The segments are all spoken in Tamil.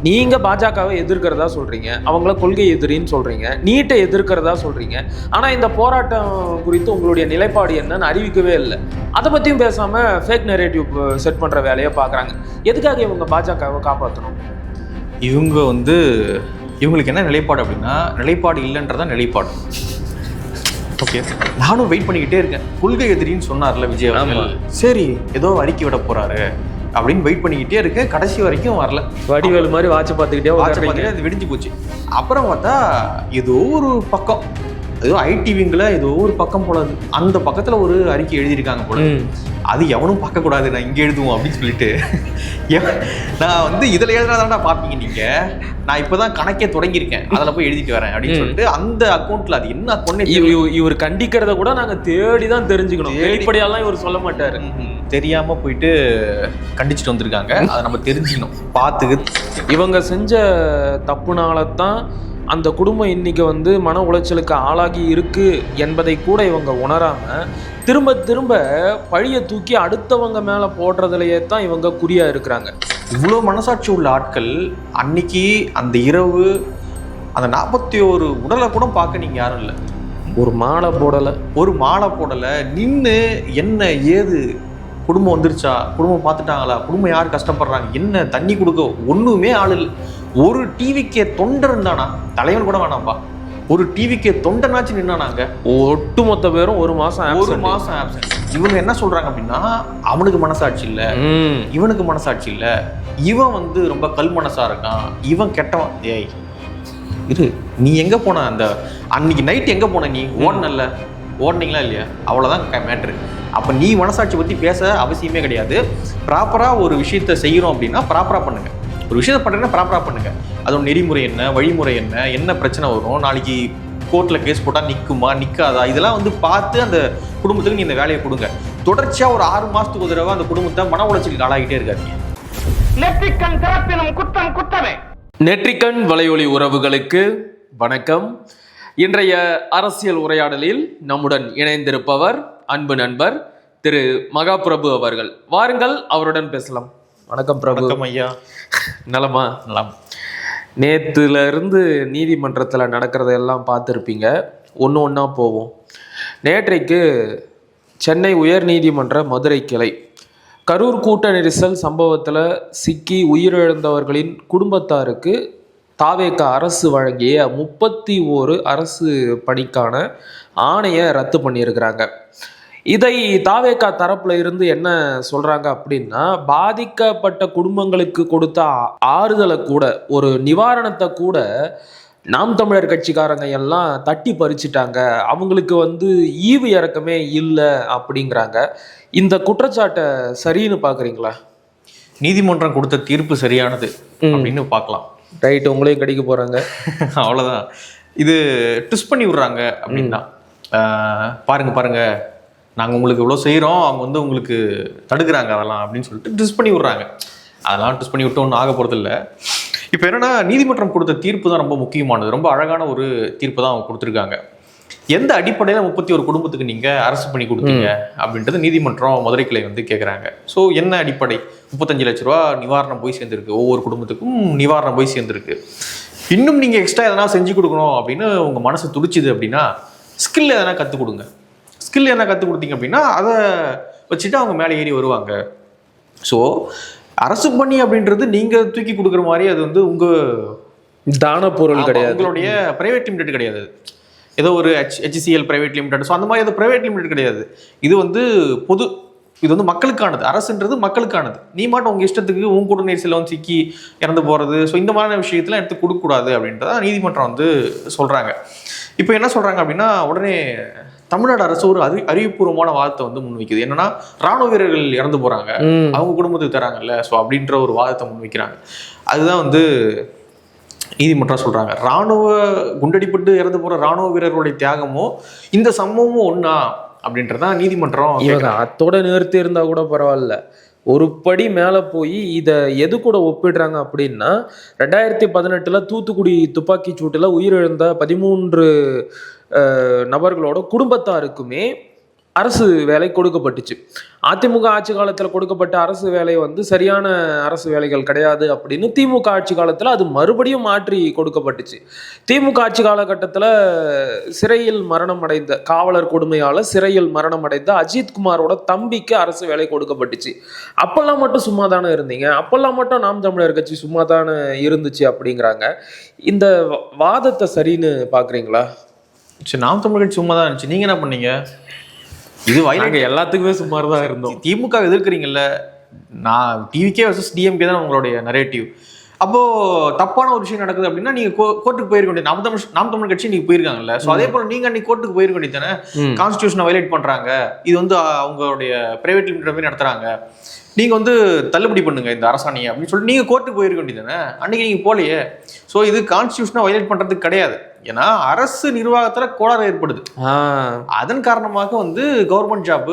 நீங்க பாஜகவை எதிர்க்கிறதா சொல்றீங்க, அவங்கள கொள்கை எதிரின்னு சொல்றீங்க, நீட்டை எதிர்க்கிறதா சொல்றீங்க. ஆனா இந்த போராட்டம் குறித்து உங்களுடைய நிலைப்பாடு என்னன்னு அறிவிக்கவே இல்லை. அதை பத்தியும் பேசாம ஃபேக் நரேட்டிவ் செட் பண்ற வேலையை பாக்குறாங்க. எதுக்காக இவங்க பாஜகவை காப்பாற்றணும்? இவங்க வந்து இவங்களுக்கு என்ன நிலைப்பாடு அப்படின்னா, நிலைப்பாடு இல்லைன்றதான் நிலைப்பாடு. ஓகே, நானும் வெயிட் பண்ணிக்கிட்டே இருக்கேன். கொள்கை எதிரின்னு சொன்னார்ல விஜய் அவர்கள், சரி ஏதோ அறிக்கை விட போறாரு அப்படின்னு வெயிட் பண்ணிக்கிட்டே இருக்கேன். கடைசி வரைக்கும் வரல. வடிவேலு மாதிரி வாட்ச் பார்த்துக்கிட்டே அது விடிஞ்சு போச்சு. அப்புறம் பார்த்தா ஏதோ ஒரு பக்கம், ஏதோ ஐடிவிங்கில் ஏதோ ஒரு பக்கம் போல, அந்த பக்கத்தில் ஒரு அறிக்கை எழுதியிருக்காங்க போல. அது எவனும் பார்க்கக்கூடாது, நான் இங்கே எழுதுவோம் அப்படின்னு சொல்லிட்டு நான் வந்து இதில் எழுதுறதாண்டா பார்ப்பீங்க நீங்கள், நான் இப்போ தான் கணக்கே தொடங்கியிருக்கேன், அதில் போய் எழுதிட்டு வரேன் அப்படின்னு சொல்லிட்டு அந்த அக்கௌண்ட்டில் அது என்ன அக்கௌண்ட் இவர் கண்டிக்கிறத கூட நாங்கள் தேடி தான் தெரிஞ்சுக்கணும். வெளிப்படையாலாம் இவர் சொல்ல மாட்டார். தெரியாமல் போயிட்டு கண்டிச்சுட்டு வந்திருக்காங்க. அதை நம்ம தெரிஞ்சுக்கணும், பார்த்துக்கு. இவங்க செஞ்ச தப்புனால தான் அந்த குடும்பம் இன்னைக்கு வந்து மன உளைச்சலுக்கு ஆளாகி இருக்கு என்பதை கூட இவங்க உணராம திரும்ப திரும்ப பழிய தூக்கி அடுத்தவங்க மேல போடுறதுலயே தான் இவங்க குறியா இருக்கிறாங்க. இவ்வளோ மனசாட்சி உள்ள ஆட்கள் அன்னைக்கு அந்த இரவு அந்த 41 உடலை கூட பார்க்க நீங்க யாரும் இல்லை. ஒரு மாலை போடலை நின்று என்ன ஏது, குடும்பம் வந்துருச்சா, குடும்பம் பார்த்துட்டாங்களா, குடும்பம் யார் கஷ்டப்படுறாங்க, என்ன தண்ணி கொடுக்க ஒன்றுமே ஆள் இல்லை. ஒரு டிவிக்கே தொண்டர் இருந்தானா, தலைவன் கூட வேணாம்பா, ஒரு டிவிக்கே தொண்டனாச்சு நின்னானாங்க. ஒட்டுமொத்த பேரும் ஒரு மாசம் ஆப்சன்ட். இவங்க என்ன சொல்றாங்க அப்படின்னா, அவனுக்கு மனசாட்சி இல்லை, இவனுக்கு மனசாட்சி இல்லை, இவன் வந்து ரொம்ப கல் மனசா இருக்கான், இவன் கெட்டவன். ஏய் இரு, நீ எங்க போன, அந்த அன்னைக்கு நைட் எங்க போன, நீ ஓடுனீங்களா இல்லையா, அவ்வளோதான் மேட்ரு. அப்போ நீ மனசாட்சி பற்றி பேச அவசியமே கிடையாது. ப்ராப்பராக ஒரு விஷயத்த செய்கிறோம் அப்படின்னா ப்ராப்பராக பண்ணுங்க. ஒரு விஷயத்த பண்ணுறீங்கன்னா ப்ராப்பராக பண்ணுங்க. அதோட நெறிமுறை என்ன, வழிமுறை என்ன, என்ன பிரச்சனை வரும், நாளைக்கு கோர்ட்டில் கேஸ் போட்டால் நிற்குமா நிற்காதா, இதெல்லாம் வந்து பார்த்து அந்த குடும்பத்துக்கு நீ இந்த வேலையை கொடுங்க. தொடர்ச்சியாக ஒரு 6 மாதத்துக்கு ஒரு தடவை அந்த குடும்பத்தை மன உளைச்சலுக்கு ஆளாகிட்டே இருக்காதீங்க. நெற்றிக்கண் திறப்பினும் குற்றம் குற்றமே. நெற்றிக்கண் வலையொலி உறவுகளுக்கு வணக்கம். இன்றைய அரசியல் உரையாடலில் நம்முடன் இணைந்திருப்பவர் அன்பு நண்பர் திரு மகாபிரபு அவர்கள். வாருங்கள், அவருடன் பேசலாம். வணக்கம் பிரபு. ஐயா. நலமா? நலம். நேற்றுல இருந்து நீதிமன்றத்தில் நடக்கிறதெல்லாம் பார்த்துருப்பீங்க. ஒன்றா போவோம். நேற்றைக்கு சென்னை உயர் நீதிமன்ற மதுரை கிளை கரூர் கூட்ட நெரிசல் சம்பவத்தில் சிக்கி உயிரிழந்தவர்களின் குடும்பத்தாருக்கு தாவேக அரசு வழங்கிய 31 அரசு பணிக்கான ஆணையை ரத்து பண்ணியிருக்கிறாங்க. இதை தாவேக தரப்புல இருந்து என்ன சொல்றாங்க அப்படின்னா, பாதிக்கப்பட்ட குடும்பங்களுக்கு கொடுத்த ஆறுதலை கூட, ஒரு நிவாரணத்தை கூட நாம் தமிழர் கட்சிக்காரங்க எல்லாம் தட்டி பறிச்சுட்டாங்க, அவங்களுக்கு வந்து ஈவு இறக்கமே இல்லை அப்படிங்கிறாங்க. இந்த குற்றச்சாட்டை சரின்னு பாக்குறீங்களா? நீதிமன்றம் கொடுத்த தீர்ப்பு சரியானது அப்படின்னு பார்க்கலாம். ரைட், உங்களையும் கடிக்க போறாங்க, அவ்வளோதான். இது ட்விஸ்ட் பண்ணி விடுறாங்க அப்படின்னா, பாருங்க நாங்கள் உங்களுக்கு இவ்வளோ செய்கிறோம், அவங்க வந்து உங்களுக்கு தடுக்கிறாங்க அதெல்லாம் அப்படின்னு சொல்லிட்டு ட்விஸ்ட் பண்ணி விடுறாங்க. அதெல்லாம் ட்விஸ்ட் பண்ணி விட்டு ஒன்றும் ஆக போகிறது இல்லை. இப்போ என்னன்னா, நீதிமன்றம் கொடுத்த தீர்ப்பு தான் ரொம்ப முக்கியமானது. ரொம்ப அழகான ஒரு தீர்ப்பு தான் அவங்க கொடுத்துருக்காங்க. எந்த அடிப்படையில் 31 குடும்பத்துக்கு நீங்கள் அரசு பண்ணி கொடுத்தீங்க அப்படின்றது நீதிமன்றம் மதுரை கிளை வந்து கேட்குறாங்க. ஸோ என்ன அடிப்படை? 35 லட்ச ரூபா நிவாரணம் போய் சேர்ந்துருக்கு, ஒவ்வொரு குடும்பத்துக்கும் நிவாரணம் போய் சேர்ந்துருக்கு. இன்னும் நீங்கள் எக்ஸ்ட்ரா எதனா செஞ்சு கொடுக்கணும் அப்படின்னு உங்கள் மனசு துடிச்சுது அப்படின்னா, ஸ்கில் எதனா கற்றுக் கொடுங்க. ஸ்கில் எதனா கற்றுக் கொடுத்தீங்க அப்படின்னா அதை வச்சுட்டு அவங்க மேலே ஏறி வருவாங்க. ஸோ அரசு பண்ணி அப்படின்றது நீங்கள் தூக்கி கொடுக்குற மாதிரி அது வந்து உங்கள் தான பொருள் கிடையாது, உங்களுடைய பிரைவேட் லிமிடெட் கிடையாது. ஏதோ ஒரு HCL பிரைவேட் லிமிடெட், ஸோ அந்த மாதிரி ஏதோ பிரைவேட் லிமிடெட் கிடையாது. இது வந்து பொது, இது வந்து மக்களுக்கானது. அரசுன்றது மக்களுக்கானது. நீ மட்டும் உங்கள் இஷ்டத்துக்கு உன் கூட நெரிசலில் வந்து சிக்கி இறந்து போகிறது, ஸோ இந்த மாதிரியான விஷயத்தெலாம் எடுத்து கொடுக்கக்கூடாது அப்படின்றத நீதிமன்றம் வந்து சொல்கிறாங்க. இப்போ என்ன சொல்கிறாங்க அப்படின்னா, உடனே தமிழ்நாடு அரசு ஒரு அறிவுபூர்வமான வாதத்தை வந்து முன்வைக்குது. என்னன்னா, ராணுவ வீரர்கள் இறந்து போகிறாங்க, அவங்க குடும்பத்துக்கு தராங்கல்ல, ஸோ அப்படின்ற ஒரு வாதத்தை முன்வைக்கிறாங்க. அதுதான் வந்து நீதிமன்றம் சொல்றாங்க. ராணுவ குண்டடிப்பட்டு இறந்து போற ராணுவ வீரர்களுடைய தியாகமோ இந்த சம்பவமும் ஒன்னா அப்படின்றதான் நீதிமன்றம். இவங்க அத்தோட நிறுத்தி இருந்தா கூட பரவாயில்ல, ஒரு படி மேலே போய் இதை எது கூட ஒப்பிடுறாங்க அப்படின்னா, 2018 தூத்துக்குடி துப்பாக்கி சூட்டில் உயிரிழந்த 13 நபர்களோட குடும்பத்தாருக்குமே அரசு வேலை கொடுக்கப்பட்டுச்சு. அதிமுக ஆட்சி காலத்தில் கொடுக்கப்பட்ட அரசு வேலை வந்து சரியான அரசு வேலைகள் கிடையாது அப்படின்னு திமுக ஆட்சி காலத்தில் அது மறுபடியும் மாற்றி கொடுக்கப்பட்டுச்சு. திமுக ஆட்சி காலகட்டத்தில் சிறையில் மரணம் அடைந்த காவலர் கொடுமையால் சிறையில் மரணம் அடைந்த அஜித்குமாரோட தம்பிக்கு அரசு வேலை கொடுக்கப்பட்டுச்சு. அப்பெல்லாம் மட்டும் சும்மா தானே இருந்தீங்க, அப்பெல்லாம் மட்டும் நாம் தமிழர் கட்சி சும்மா தானே இருந்துச்சு அப்படிங்கிறாங்க. இந்த வாதத்தை சரின்னு பார்க்குறீங்களா? சரி, நாம் தமிழர் கட்சி சும்மா தான் இருந்துச்சு, நீங்கள் என்ன பண்ணீங்க? இது நாங்க எல்லாத்துக்குமே சுமார் தான் இருந்தோம். திமுக எதிர்க்கிறீங்கல்ல, நான் டிவிகே வர்சஸ் டிஎம்கே தான் உங்களுடைய நரேட்டிவ். அப்போ தப்பான ஒரு விஷயம் நடக்குது அப்படின்னா நீங்க கோர்ட்டுக்கு போயிருக்க வேண்டியது. நாம் தமிழ் கட்சி நீங்க போயிருக்காங்கல்ல, சோ அதே போல நீங்க அன்னைக்கு கோர்ட்டுக்கு போயிருக்க வேண்டியது தானே. கான்ஸ்டிடியூஷனை வயலேட் பண்றாங்க, இது வந்து அவங்களுடைய பிரைவேட் லிமிடெட் மாதிரி நடத்துறாங்க, நீங்க வந்து தள்ளுபடி பண்ணுங்க இந்த அரசாணையை அப்படின்னு சொல்லிட்டு நீங்க கோர்ட்டுக்கு போயிருக்க வேண்டியது தானே. அன்னைக்கு நீங்க போலையே. ஸோ இது கான்ஸ்டிடியூஷனை வயலேட் பண்றதுக்கு கிடையாது. ஏன்னா அரசு நிர்வாகத்துல கோளாறு ஏற்படுது, அதன் காரணமாக வந்து கவர்மெண்ட் ஜாப்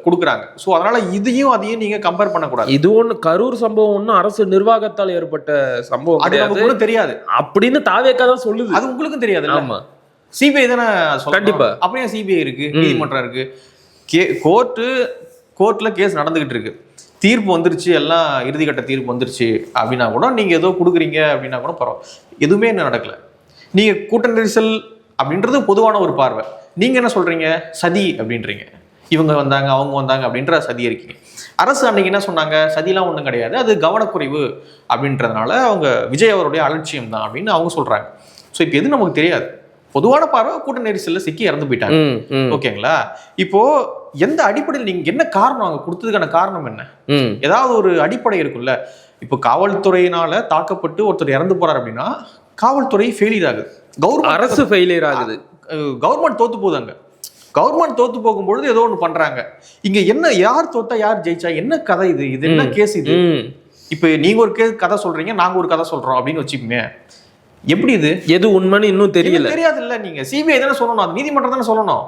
கொடுக்குறாங்க. ஸோ அதனால இதையும் அதையும் நீங்க கம்பேர் பண்ணக்கூடாது. இது ஒண்ணு கரூர் சம்பவம் ஒன்றும் அரசு நிர்வாகத்தால் ஏற்பட்ட சம்பவம் அது தெரியாது அப்படின்னு தாவேக்கா தான் சொல்லுது. அது உங்களுக்கும் தெரியாது. ஆமா, சிபிஐ தானே கண்டிப்பா. அப்படியே சிபிஐ இருக்கு, நீதிமன்றம் இருக்கு, கோர்ட்ல கேஸ் நடந்துகிட்டு இருக்கு, தீர்ப்பு வந்துருச்சு, எல்லாம் இறுதிக்கட்ட தீர்ப்பு வந்துருச்சு அப்படின்னா கூட நீங்க ஏதோ கொடுக்குறீங்க அப்படின்னா கூட பரவாயில்ல. எதுவுமே என்ன நடக்கல. நீங்க கூட்ட நெரிசல் அப்படின்றது பொதுவான ஒரு பார்வை. நீங்க என்ன சொல்றீங்க? சதி அப்படின்றீங்க. இவங்க வந்தாங்க அவங்க வந்தாங்க அப்படின்ற சதி இருக்கீங்க. அரசு அன்னைக்கு என்ன சொன்னாங்க? சதிலாம் ஒன்றும் கிடையாது, அது கவனக்குறைவு அப்படின்றதுனால அவங்க விஜய் அவருடைய அலட்சியம் தான் அப்படின்னு அவங்க சொல்றாங்க. ஸோ இப்போ எது நமக்கு தெரியாது. பொதுவான பார்வை கூட்ட நெரிசல்ல சிக்கி இறந்து போயிட்டாங்க. ஓகேங்களா? இப்போ எந்த அடிப்படையில் நீங்க என்ன காரணம் அங்க கொடுத்ததுக்கான காரணம் என்ன? ஏதாவது ஒரு அடிப்படை இருக்குல்ல. இப்போ காவல்துறையினால தாக்கப்பட்டு ஒருத்தர் இறந்து போறாரு அப்படின்னா காவல்துறை ஃபெயிலியர் ஆகுது, அரசு ஃபெயிலியர் ஆகுது, கவர்மெண்ட் தோத்து போகுதாங்க. கவர்மெண்ட் தோத்து போகும்பொழுது ஏதோ ஒன்று பண்றாங்க. இங்க என்ன, யார் தோத்தா யார் ஜெயிச்சா, என்ன கதை இது? இது என்ன கேஸ் இது? இப்ப நீங்க ஒரு கதை சொல்றீங்க, நாங்க ஒரு கதை சொல்றோம் அப்படின்னு வச்சுக்கோங்க. எப்படி இது? எது உண்மைன்னு இன்னும் தெரியல, தெரியாது இல்ல. நீங்க சிபிஐ தானே சொல்லணும், அது நீதிமன்றம் தானே சொல்லணும்.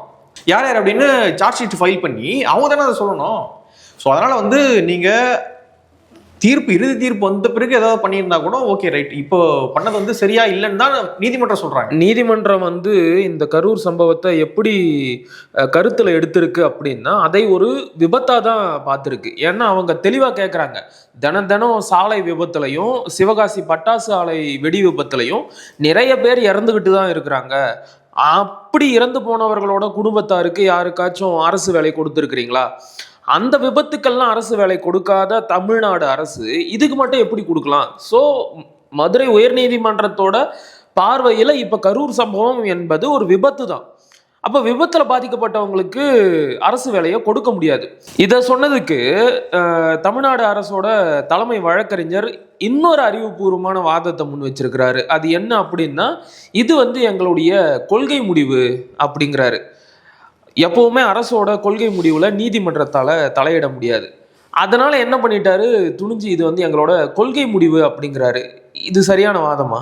யார் யார் அப்படின்னு சார்ஜ் ஷீட் ஃபைல் பண்ணி அவங்க தானே அதை சொல்லணும். ஸோ அதனால வந்து நீங்க இறுதி தீர்ப்பு வந்த பிறகு ஏதாவது பண்ணியிருந்தா கூட ஓகே ரைட். இப்போ பண்ணது வந்து சரியா இல்லைன்னு தான் நீதிமன்றம் சொல்றாங்க. நீதிமன்றம் வந்து இந்த கரூர் சம்பவத்தை எப்படி கருத்துல எடுத்திருக்கு அப்படின்னா அதை ஒரு விபத்தா தான் பார்த்துருக்கு. ஏன்னா அவங்க தெளிவா கேட்குறாங்க, தினம் சாலை விபத்துலையும் சிவகாசி பட்டாசு ஆலை வெடி விபத்துலையும் நிறைய பேர் இறந்துகிட்டு தான் இருக்கிறாங்க. அப்படி இறந்து போனவர்களோட குடும்பத்தாருக்கு யாருக்காச்சும் அரசு வேலை கொடுத்துருக்கிறீங்களா? அந்த விபத்துக்கெல்லாம் அரசு வேலை கொடுக்காத தமிழ்நாடு அரசு இதுக்கு மட்டும் எப்படி கொடுக்கலாம்? ஸோ மதுரை உயர்நீதிமன்றத்தோட பார்வையில் இப்போ கரூர் சம்பவம் என்பது ஒரு விபத்து தான். அப்போ விபத்தில் பாதிக்கப்பட்டவங்களுக்கு அரசு வேலையை கொடுக்க முடியாது. இதை சொன்னதுக்கு தமிழ்நாடு அரசோட தலைமை வழக்கறிஞர் இன்னொரு அறிவுபூர்வமான வாதத்தை முன் வச்சிருக்கிறாரு. அது என்ன அப்படின்னா, இது வந்து எங்களுடைய கொள்கை முடிவு அப்படிங்கிறாரு. எப்பவுமே அரசோட கொள்கை முடிவுல நீதிமன்றத்தால தலையிட முடியாது. அதனால என்ன பண்ணிட்டாரு, துணிஞ்சு இது வந்து எங்களோட கொள்கை முடிவு அப்படிங்கிறாரு. இது சரியான வாதமா?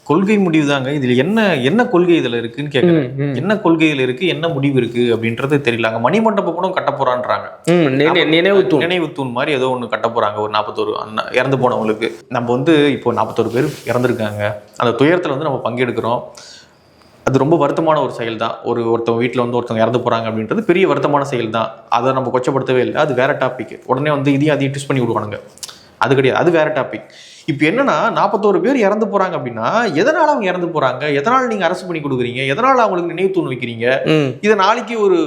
கொள்கை முடிவு தாங்க. இதுல என்ன கொள்கை இதுல இருக்குன்னு கேட்குறேன். என்ன கொள்கையில இருக்கு, என்ன முடிவு இருக்கு அப்படின்றது தெரியல. அங்க மணிமண்டபம் கூட கட்ட போறான்றாங்க, நினைவு தூண் மாதிரி ஏதோ ஒண்ணு கட்ட போறாங்க. ஒரு 41 இறந்து போனவங்களுக்கு நம்ம வந்து இப்போ 41 பேர் இறந்துருக்காங்க. அந்த துயரத்துல வந்து நம்ம பங்கெடுக்கிறோம். அது ரொம்ப வருத்தமான ஒரு செயல் தான். ஒருத்தவங்க வீட்டில் வந்து ஒருத்தவங்க இறந்து போகிறாங்க அப்படின்றது பெரிய வருத்தமான செயல் தான். அதை நம்ம கொச்சப்படுத்தவே இல்லை, அது வேற டாபிக். உடனே வந்து இதையும் ட்விஸ்ட் பண்ணி விடுவானுங்க, அது கிடையாது, அது வேற டாபிக். இப்போ என்னன்னா 41 பேர் இறந்து போறாங்க அப்படின்னா எதனால அவங்க இறந்து போறாங்க, எதனால நீங்க அரசு பண்ணி கொடுக்குறீங்க, எதனால அவங்களுக்கு நினைவு தூண் வைக்கிறீங்க? இதை நாளைக்கு ஒரு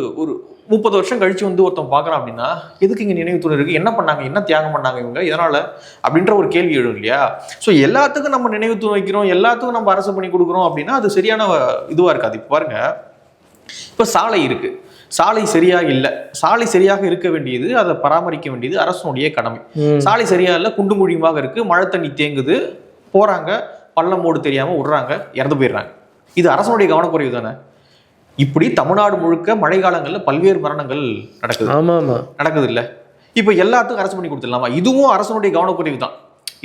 30 வருஷம் கழிச்சு வந்து ஒருத்தன் பார்க்குறான் அப்படின்னா எதுக்கு இங்கே நினைவு தூண் இருக்கு, என்ன பண்ணாங்க, என்ன தியாகம் பண்ணாங்க இவங்க, இதனால அப்படின்ற ஒரு கேள்வி எழும் இல்லையா? ஸோ எல்லாத்துக்கும் நம்ம நினைவு தூண் வைக்கிறோம், எல்லாத்துக்கும் நம்ம அரசு பண்ணி கொடுக்குறோம் அப்படின்னா அது சரியான இதுவாக இருக்காது. இப்போ பாருங்க, இப்போ சாலை இருக்கு, சாலை சரியாக இல்லை, சாலை சரியாக இருக்க வேண்டியது, அதை பராமரிக்க வேண்டியது அரசனுடைய கடமை. சாலை சரியா இல்லை, குண்டு குழியுமாக இருக்கு, மழை தண்ணி தேங்குது, போறாங்க, பள்ளம் மூடு தெரியாம விடுறாங்க, இறந்து போயிடுறாங்க. இது அரசனுடைய கவனக்குறைவு தானே? இப்படி தமிழ்நாடு முழுக்க மழை காலங்கள்ல பல்வேறு மரணங்கள் நடக்குது. நடக்குது இல்ல? இப்ப எல்லாத்துக்கும் அரசு பண்ணி கொடுத்துடலாமா? இதுவும் அரசனுடைய கவனக்குறைவு தான்,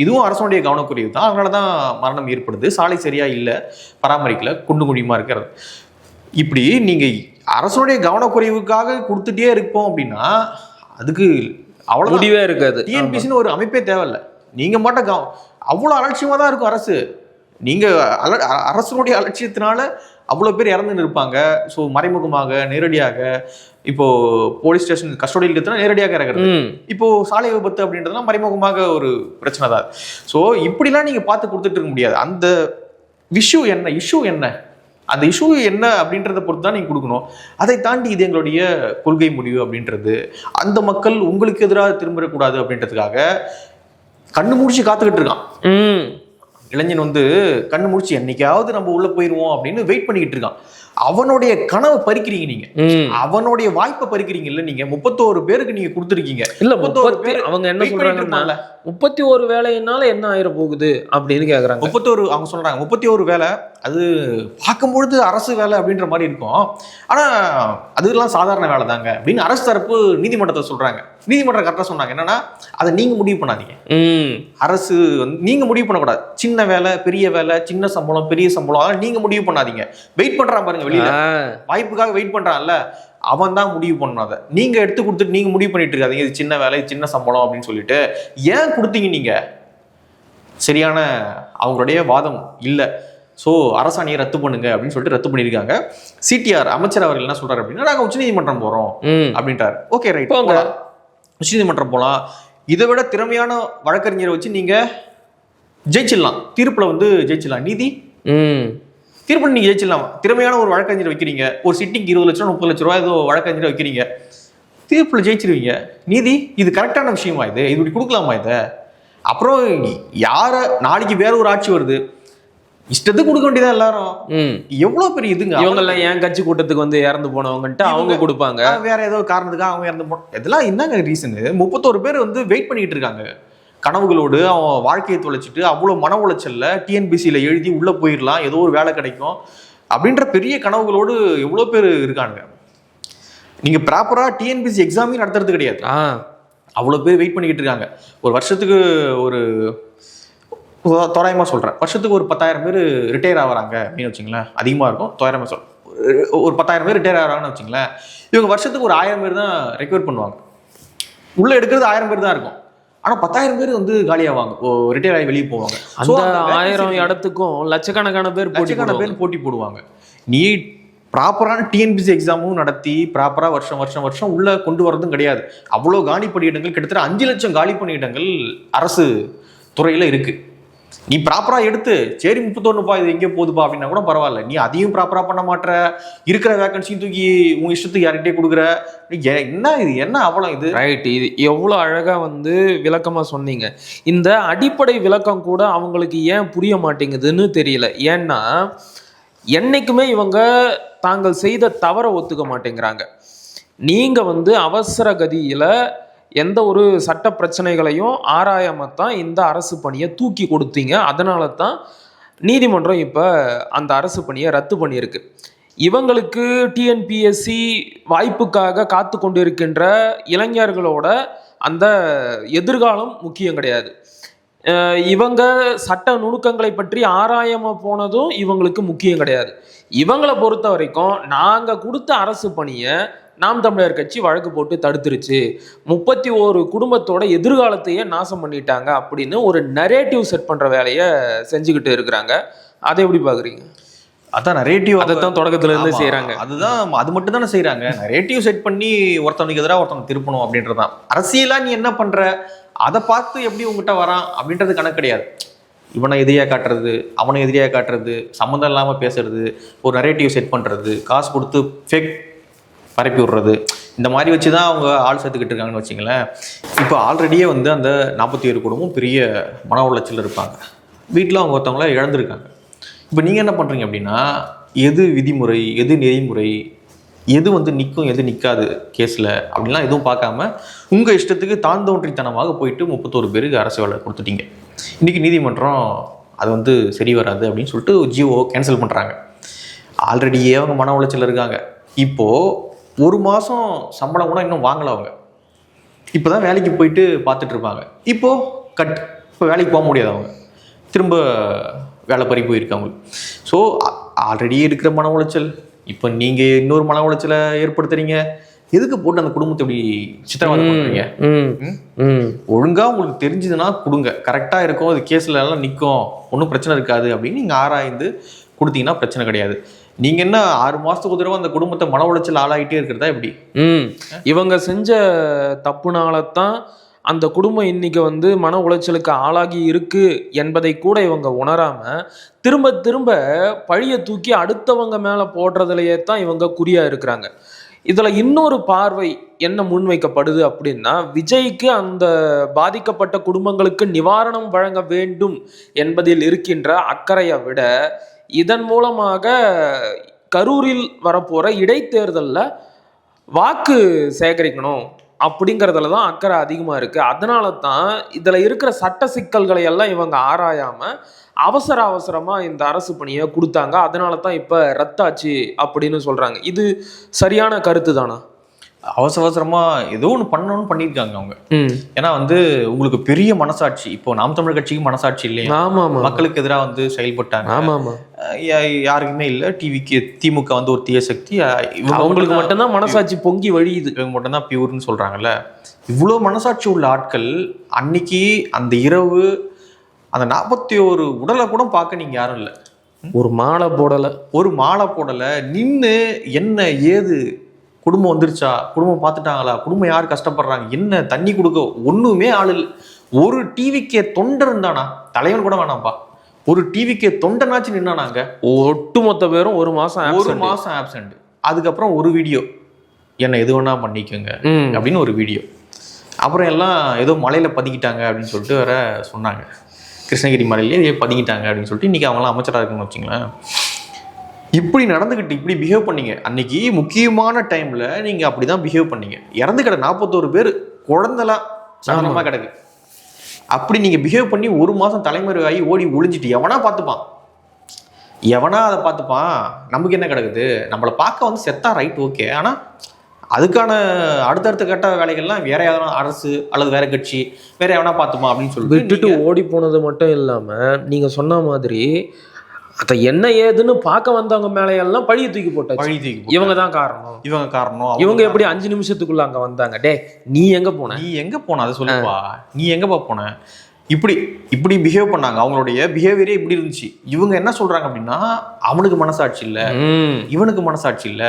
இதுவும் அரசனுடைய கவனக்குறைவு தான். அதனாலதான் மரணம் ஏற்படுது. சாலை சரியா இல்லை, பராமரிக்கல, குண்டு குழியுமா இருக்கிறது. இப்படி நீங்க அரசனுடைய கவனக்குறைவுக்காக கொடுத்துட்டே இருப்போம் அப்படின்னா அதுக்கு அவ்வளவு முடிவே இருக்காது. டிஎன்பிசின்னு ஒரு அமைப்பே தேவையில்ல. நீங்க மட்டும் அவ்வளவு அலட்சியமா தான் இருக்கும் அரசு. நீங்க அரசனுடைய அலட்சியத்தினால அவ்வளோ பேர் இறந்துன்னு இருப்பாங்க. ஸோ மறைமுகமாக நேரடியாக இப்போ போலீஸ் ஸ்டேஷன் கஸ்டோடியில் எடுத்தா நேரடியாக இறக்குறது. இப்போ சாலை விபத்து அப்படின்றதுலாம் மறைமுகமாக ஒரு பிரச்சனை தான். ஸோ இப்படிலாம் நீங்க பார்த்து கொடுத்துட்டு இருக்க முடியாது. அந்த இஷ்யூ என்ன அந்த இஷ்யூ என்ன அப்படின்றத பொறுத்து தான் நீங்க கொடுக்கணும். அதை தாண்டி இது எங்களுடைய கொள்கை முடிவு அப்படின்றது, அந்த மக்கள் உங்களுக்கு எதிராக திரும்பிடக்கூடாது அப்படின்றதுக்காக கண்ணு முடிச்சு காத்துக்கிட்டு இருக்கான். இளைஞன் வந்து கண்ணு முடிச்சு என்னைக்காவது நம்ம உள்ள போயிருவோம் அப்படின்னு வெயிட் பண்ணிக்கிட்டு இருக்கான். அவனுடைய கனவை பறிக்கிறீங்க நீங்க, அவனுடைய வாய்ப்பை பறிக்கிறீங்க. இல்ல நீங்க 31 பேருக்கு நீங்க கொடுத்துருக்கீங்க. இல்ல 31 பேர் அவங்க என்ன சொல்றாங்கன்னா 31 வேலையினால என்ன ஆயிர போகுது அப்படின்னு கேக்குறாங்க. 31 அவங்க சொல்றாங்க 31 வேலை. அது பார்க்கும்பொழுது அரசு வேலை அப்படின்ற மாதிரி இருக்கும். ஆனா அதெல்லாம் சாதாரண வேலை தாங்க அப்படின்னு அரசு தரப்பு நீதிமன்றத்தை சொல்றாங்க. நீதிமன்றம் கரெக்டா சொன்னாங்க என்னன்னா, அதை நீங்க முடிவு பண்ணாதீங்க. அரசு நீங்க முடிவு பண்ணக்கூடாது. சின்ன வேலை பெரிய வேலை, சின்ன சம்பளம் பெரிய சம்பளம், அதெல்லாம் நீங்க முடிவு பண்ணாதீங்க. வெயிட் பண்றான் பாருங்க வெளியில, வாய்ப்புக்காக வெயிட் பண்றான்ல, அவன் தான் முடிவு பண்ணணும். அதை நீங்க எடுத்து கொடுத்துட்டு நீங்க முடிவு பண்ணிட்டு இருக்காதீங்க இது சின்ன வேலை சின்ன சம்பளம் அப்படின்னு சொல்லிட்டு. ஏன் கொடுத்தீங்க நீங்க? சரியான அவங்களுடைய வாதம் இல்லை. ஸோ அரசாணையை ரத்து பண்ணுங்க அப்படின்னு சொல்லிட்டு ரத்து பண்ணியிருக்காங்க. சிடிஆர் அமைச்சர் அவர்கள் என்ன சொல்றாரு அப்படின்னா, நாங்கள் உச்சநீதிமன்றம் போறோம் அப்படின்ட்டாரு. ஓகே ரைட், உச்சநீதிமன்றம் போலாம். இதை விட திறமையான வழக்கறிஞரை வச்சு நீங்க ஜெயிச்சிடலாம், தீர்ப்புல வந்து ஜெயிச்சிடலாம். நீதி தீர்ப்பு நீங்க ஜெயிச்சிடலாம். திறமையான ஒரு வழக்கறிஞரை வைக்கிறீங்க, ஒரு சிட்டிக்கு 20 லட்சம் 30 லட்ச ரூபாய் ஏதோ வழக்கறிஞரை வைக்கிறீங்க, தீர்ப்புல ஜெயிச்சிருவீங்க. நீதி இது கரெக்டான விஷயமா? இது இப்படி கொடுக்கலாமா? இதை அப்புறம் யார நாளைக்கு வேற ஒரு ஆட்சி வருது, இஷ்டத்துக்கு கொடுக்க வேண்டியதா எல்லாரும். எவ்வளவு பெரிய இதுங்க. இவங்க எல்லாம் என் கட்சி கூட்டத்துக்கு வந்து இறந்து போனவங்கன்ட்டு அவங்க கொடுப்பாங்க. வேற ஏதோ காரணத்துக்காக அவங்க இறந்து போன இதெல்லாம் என்னங்க ரீசன்? 31 பேர் வந்து வெயிட் பண்ணிட்டு இருக்காங்க கனவுகளோடு. அவன் வாழ்க்கையை தொலைச்சிட்டு அவ்வளவு மன உளைச்சல்ல டிஎன்பிசியில எழுதி உள்ள போயிடலாம், ஏதோ ஒரு வேலை கிடைக்கும் அப்படின்ற பெரிய கனவுகளோடு எவ்வளவு பேர் இருக்காங்க. நீங்க ப்ராப்பரா டிஎன்பிசி எக்ஸாமே நடத்துறது கிடையாது. அவ்வளவு பேர் வெயிட் பண்ணிக்கிட்டு இருக்காங்க. ஒரு வருஷத்துக்கு ஒரு தோராயமா சொல்றேன், வருஷத்துக்கு ஒரு 10,000 பேர் ரிட்டையர் ஆகிறாங்க அப்படின்னு வச்சுங்களேன். அதிகமா இருக்கும், தோராயமா சொல்றேன். ஒரு 10,000 பேர் ரிட்டையர் ஆகிறாங்கன்னு வச்சுங்களேன். இவங்க வருஷத்துக்கு ஒரு 1000 பேர் தான் ரெக்யூர் பண்ணுவாங்க. உள்ள எடுக்கிறது 1000 பேர் தான் இருக்கும். ஆனா 10,000 பேர் வந்து காலியாவாங்க, ரிட்டையர் ஆகி வெளியே போவாங்க. அந்த 1000 இடத்துக்கும் லட்சக்கணக்கான பேர் போட்டி போடுவாங்க. நீ ப்ராப்பரான டிஎன்பிசி எக்ஸாமும் நடத்தி ப்ராப்பரா வருஷம் உள்ள கொண்டு வரதும் கிடையாது. அவ்வளோ காலி பணியிடங்கள், கிட்டத்தட்ட 5 லட்சம் காலி பணியிடங்கள் அரசு துறையில இருக்கு. நீ ப்ராப்பரா எடுத்து சரி 31 இது எங்கே போகுதுப்பா அப்படின்னா கூட பரவாயில்ல. நீ அதையும் ப்ராப்பரா பண்ண மாட்டேற, இருக்கிற வேகன்சியும் தூக்கி உங்க இஷ்டத்துக்கு யார்கிட்டே கொடுக்குற. என்ன இது, என்ன அவலம் இது? ரைட், இது எவ்வளோ அழகா வந்து விளக்கமா சொன்னீங்க. இந்த அடிப்படை விளக்கம் கூட அவங்களுக்கு ஏன் புரிய மாட்டேங்குதுன்னு தெரியல. ஏன்னா என்னைக்குமே இவங்க தாங்கள் செய்த தவறை ஒத்துக்க மாட்டேங்கிறாங்க. நீங்க வந்து அவசர கதியில எந்த ஒரு சட்ட பிரச்சனைகளையும் ஆராயாமத்தான் இந்த அரசு பணியை தூக்கி கொடுத்தீங்க. அதனால தான் நீதிமன்றம் இப்போ அந்த அரசு பணியை ரத்து பண்ணியிருக்கு. இவங்களுக்கு டிஎன்பிஎஸ்சி வாய்ப்புக்காக காத்து கொண்டிருக்கின்ற இளைஞர்களோட அந்த எதிர்காலம் முக்கியம் கிடையாது. இவங்க சட்ட நுணுக்கங்களை பற்றி ஆராயாம போனதும் இவங்களுக்கு முக்கியம் கிடையாது. இவங்களை பொறுத்த வரைக்கும் நாங்கள் கொடுத்த அரசு பணியை நாம் தமிழர் கட்சி வழக்கு போட்டு தடுத்துருச்சு, 31 குடும்பத்தோட எதிர்காலத்தையே நாசம் பண்ணிட்டாங்க அப்படின்னு ஒரு நரேட்டிவ் செட் பண்ற வேலையை செஞ்சுக்கிட்டு இருக்கிறாங்க. அதை எப்படி பாக்குறீங்க? அதான் நரேட்டிவ், அதைத்தான் தொடக்கத்துல இருந்து செய்யறாங்க. அதுதான், அது மட்டும் தானே செய்யறாங்க. நரேட்டிவ் செட் பண்ணி ஒருத்தவனுக்கு எதிராக ஒருத்தவங்க திருப்பணும் அப்படின்றதான். அரசியலா நீ என்ன பண்ற, அதை பார்த்து எப்படி உங்ககிட்ட வரான் அப்படின்றது கணக்கு கிடையாது. இவனை எதிரியா காட்டுறது, அவனை எதிரியா காட்டுறது, சம்மந்தம் இல்லாம பேசுறது, ஒரு நரேட்டிவ் செட் பண்றது, காசு கொடுத்து ஃபேக் பரப்பி விடுறது, இந்த மாதிரி வச்சு தான் அவங்க ஆள் சேர்த்துக்கிட்டு இருக்காங்கன்னு வச்சுங்களேன். இப்போ ஆல்ரெடியே வந்து அந்த 47 குடும்பம் பெரிய மன உளைச்சல் இருப்பாங்க. வீட்டில் அவங்க ஒருத்தவங்கள இழந்திருக்காங்க. இப்போ நீங்கள் என்ன பண்ணுறீங்க அப்படின்னா, எது விதிமுறை, எது நெறிமுறை, எது வந்து நிற்கும் எது நிற்காது கேஸில் அப்படின்லாம் எதுவும் பார்க்காம உங்கள் இஷ்டத்துக்கு தாந்தோன்றித்தனமாக போயிட்டு 31 பேருக்கு அரசு வேலை கொடுத்துட்டீங்க. இன்றைக்கி நீதிமன்றம் அது வந்து சரி வராது அப்படின்னு சொல்லிட்டு ஜிஓ கேன்சல் பண்ணுறாங்க. ஆல்ரெடியே அவங்க மன உளைச்சல் இருக்காங்க. இப்போது 1 மாதம் சம்பளம் கூட இன்னும் வாங்கலை அவங்க. இப்போ தான் வேலைக்கு போயிட்டு பார்த்துட்டு இருப்பாங்க. இப்போது இப்போ வேலைக்கு போக முடியாது அவங்க, திரும்ப வேலை பறி போயிருக்கு அவங்களுக்கு. ஸோ ஆல்ரெடி இருக்கிற மன உளைச்சல், இப்போ நீங்கள் இன்னொரு மன உளைச்சலை ஏற்படுத்துறீங்க. எதுக்கு போட்டு அந்த குடும்பத்தை இப்படி சித்திரவதை பண்ணுறீங்க? ஒழுங்காக உங்களுக்கு தெரிஞ்சதுன்னா கொடுங்க, கரெக்டாக இருக்கும், அது கேஸில் எல்லாம் நிற்கும், ஒன்றும் பிரச்சனை இருக்காது அப்படின்னு நீங்கள் ஆராய்ந்து கொடுத்தீங்கன்னா பிரச்சனை கிடையாது. நீங்க என்ன 6 மாசத்துக்கு ஒரு தடவை அந்த குடும்பத்தை மன உளைச்சல் ஆளாகிட்டே இருக்கிறதா எப்படி? இவங்க செஞ்ச தப்புனாலதான் அந்த குடும்பம் இன்னைக்கு வந்து மன உளைச்சலுக்கு ஆளாகி இருக்கு என்பதை கூட இவங்க உணராம திரும்ப திரும்ப பழிய தூக்கி அடுத்தவங்க மேல போடுறதுலயே தான் இவங்க குறியா இருக்கிறாங்க. இதுல இன்னொரு பார்வை என்ன முன்வைக்கப்படுது அப்படின்னா, விஜய்க்கு அந்த பாதிக்கப்பட்ட குடும்பங்களுக்கு நிவாரணம் வழங்க வேண்டும் என்பதில் இருக்கின்ற அக்கறையை விட இதன் மூலமாக கரூரில் வரப்போற இடைத்தேர்தலில் வாக்கு சேகரிக்கணும் அப்படிங்கிறதுல தான் அக்கறை அதிகமாக இருக்குது. அதனால தான் இதில் இருக்கிற சட்ட சிக்கல்களை எல்லாம் இவங்க ஆராயாமல் அவசரமாக இந்த அரசு பணியை கொடுத்தாங்க. அதனால தான் இப்போ ரத்தாச்சு அப்படின்னு சொல்கிறாங்க. இது சரியான கருத்து தானா? அவசரமா ஏதோ ஒன்று பண்ணணும்னு பண்ணியிருக்காங்க அவங்க. ஏன்னா வந்து உங்களுக்கு பெரிய மனசாட்சி, இப்போ நாம் தமிழர் கட்சிக்கு மனசாட்சி இல்லையா? மக்களுக்கு எதிராக வந்து செயல்பட்டாங்க. யாருக்குமே இல்லை. டிவிக்கு திமுக வந்து ஒரு தீய சக்தி, அவங்களுக்கு மட்டும்தான் மனசாட்சி பொங்கி வழியுது, இவங்க மட்டும்தான் பியூர்னு சொல்றாங்கல்ல. இவ்வளோ மனசாட்சி உள்ள ஆட்கள் அன்னைக்கு அந்த இரவு அந்த 41 உடலை கூட பார்க்க நீங்க யாரும் இல்லை. ஒரு மாலை போடலை நின்று என்ன ஏது குடும்பம் வந்துருச்சா, குடும்பம் பார்த்துட்டாங்களா, குடும்பம் யார் கஷ்டப்படுறாங்க, என்ன தண்ணி கொடுக்க ஒண்ணுமே ஆள் இல்லை. ஒரு டிவிக்கே தொண்டர் இருந்தானா, தலைவன் கூட வேணாம்ப்பா, ஒரு டிவிக்கே தொண்டனாச்சு நின்னானாங்க. ஒட்டுமொத்த பேரும் ஒரு மாசம் ஆப்சண்ட். அதுக்கப்புறம் ஒரு வீடியோ, என்ன எது வேணா பண்ணிக்கோங்க அப்படின்னு ஒரு வீடியோ. அப்புறம் எல்லாம் ஏதோ மலையில பதுக்கிட்டாங்க அப்படின்னு சொல்லிட்டு வேற சொன்னாங்க. கிருஷ்ணகிரி மலையிலேயே பதுக்கிட்டாங்க அப்படின்னு சொல்லிட்டு இன்னைக்கு அவங்களாம் அமைச்சராக இருக்குன்னு வச்சுங்களேன். இப்படி நடந்துக்கிட்டு இப்படி பிஹேவ் பண்ணீங்க. அன்னைக்கு முக்கியமான டைம்ல நீங்க அப்படிதான் பிஹேவ் பண்ணீங்க. இறந்து கிடக்கு 41 பேர், குழந்தெல்லாம் சாதாரணமா கிடக்கு. அப்படி நீங்க பிஹேவ் பண்ணி ஒரு மாசம் தலைமறைவாகி ஓடி ஒளிஞ்சிட்டு எவனா பார்த்துப்பான், அதை பார்த்துப்பான். நமக்கு என்ன கிடக்குது, நம்மளை பார்க்க வந்து செத்தா ரைட் ஓகே. ஆனா அதுக்கான அடுத்தடுத்த கட்ட வேலைகள்லாம் வேற யாரும் அரசு அல்லது வேற கட்சி வேற எவனா பார்த்துப்பான் அப்படின்னு சொல்லிட்டு விட்டுட்டு ஓடி போனது மட்டும் இல்லாம நீங்க சொன்ன மாதிரி அதை என்ன ஏதுன்னு பார்க்க வந்தவங்க மேலையெல்லாம் பழிய தூக்கி போட்டாச்சு. இவங்க தான் காரணம். இவங்க எப்படி 5 நிமிஷத்துக்குள்ள அங்க வந்தாங்க? டே நீ எங்க போன அதை சொல்லுவா, நீ எங்கப்பா போன? இப்படி பிஹேவ் பண்ணாங்க. அவங்களுடைய பிஹேவியரே இப்படி இருந்துச்சு. இவங்க என்ன சொல்றாங்க அப்படின்னா, அவனுக்கு மனசாட்சி இல்ல, இவனுக்கு மனசாட்சி இல்ல,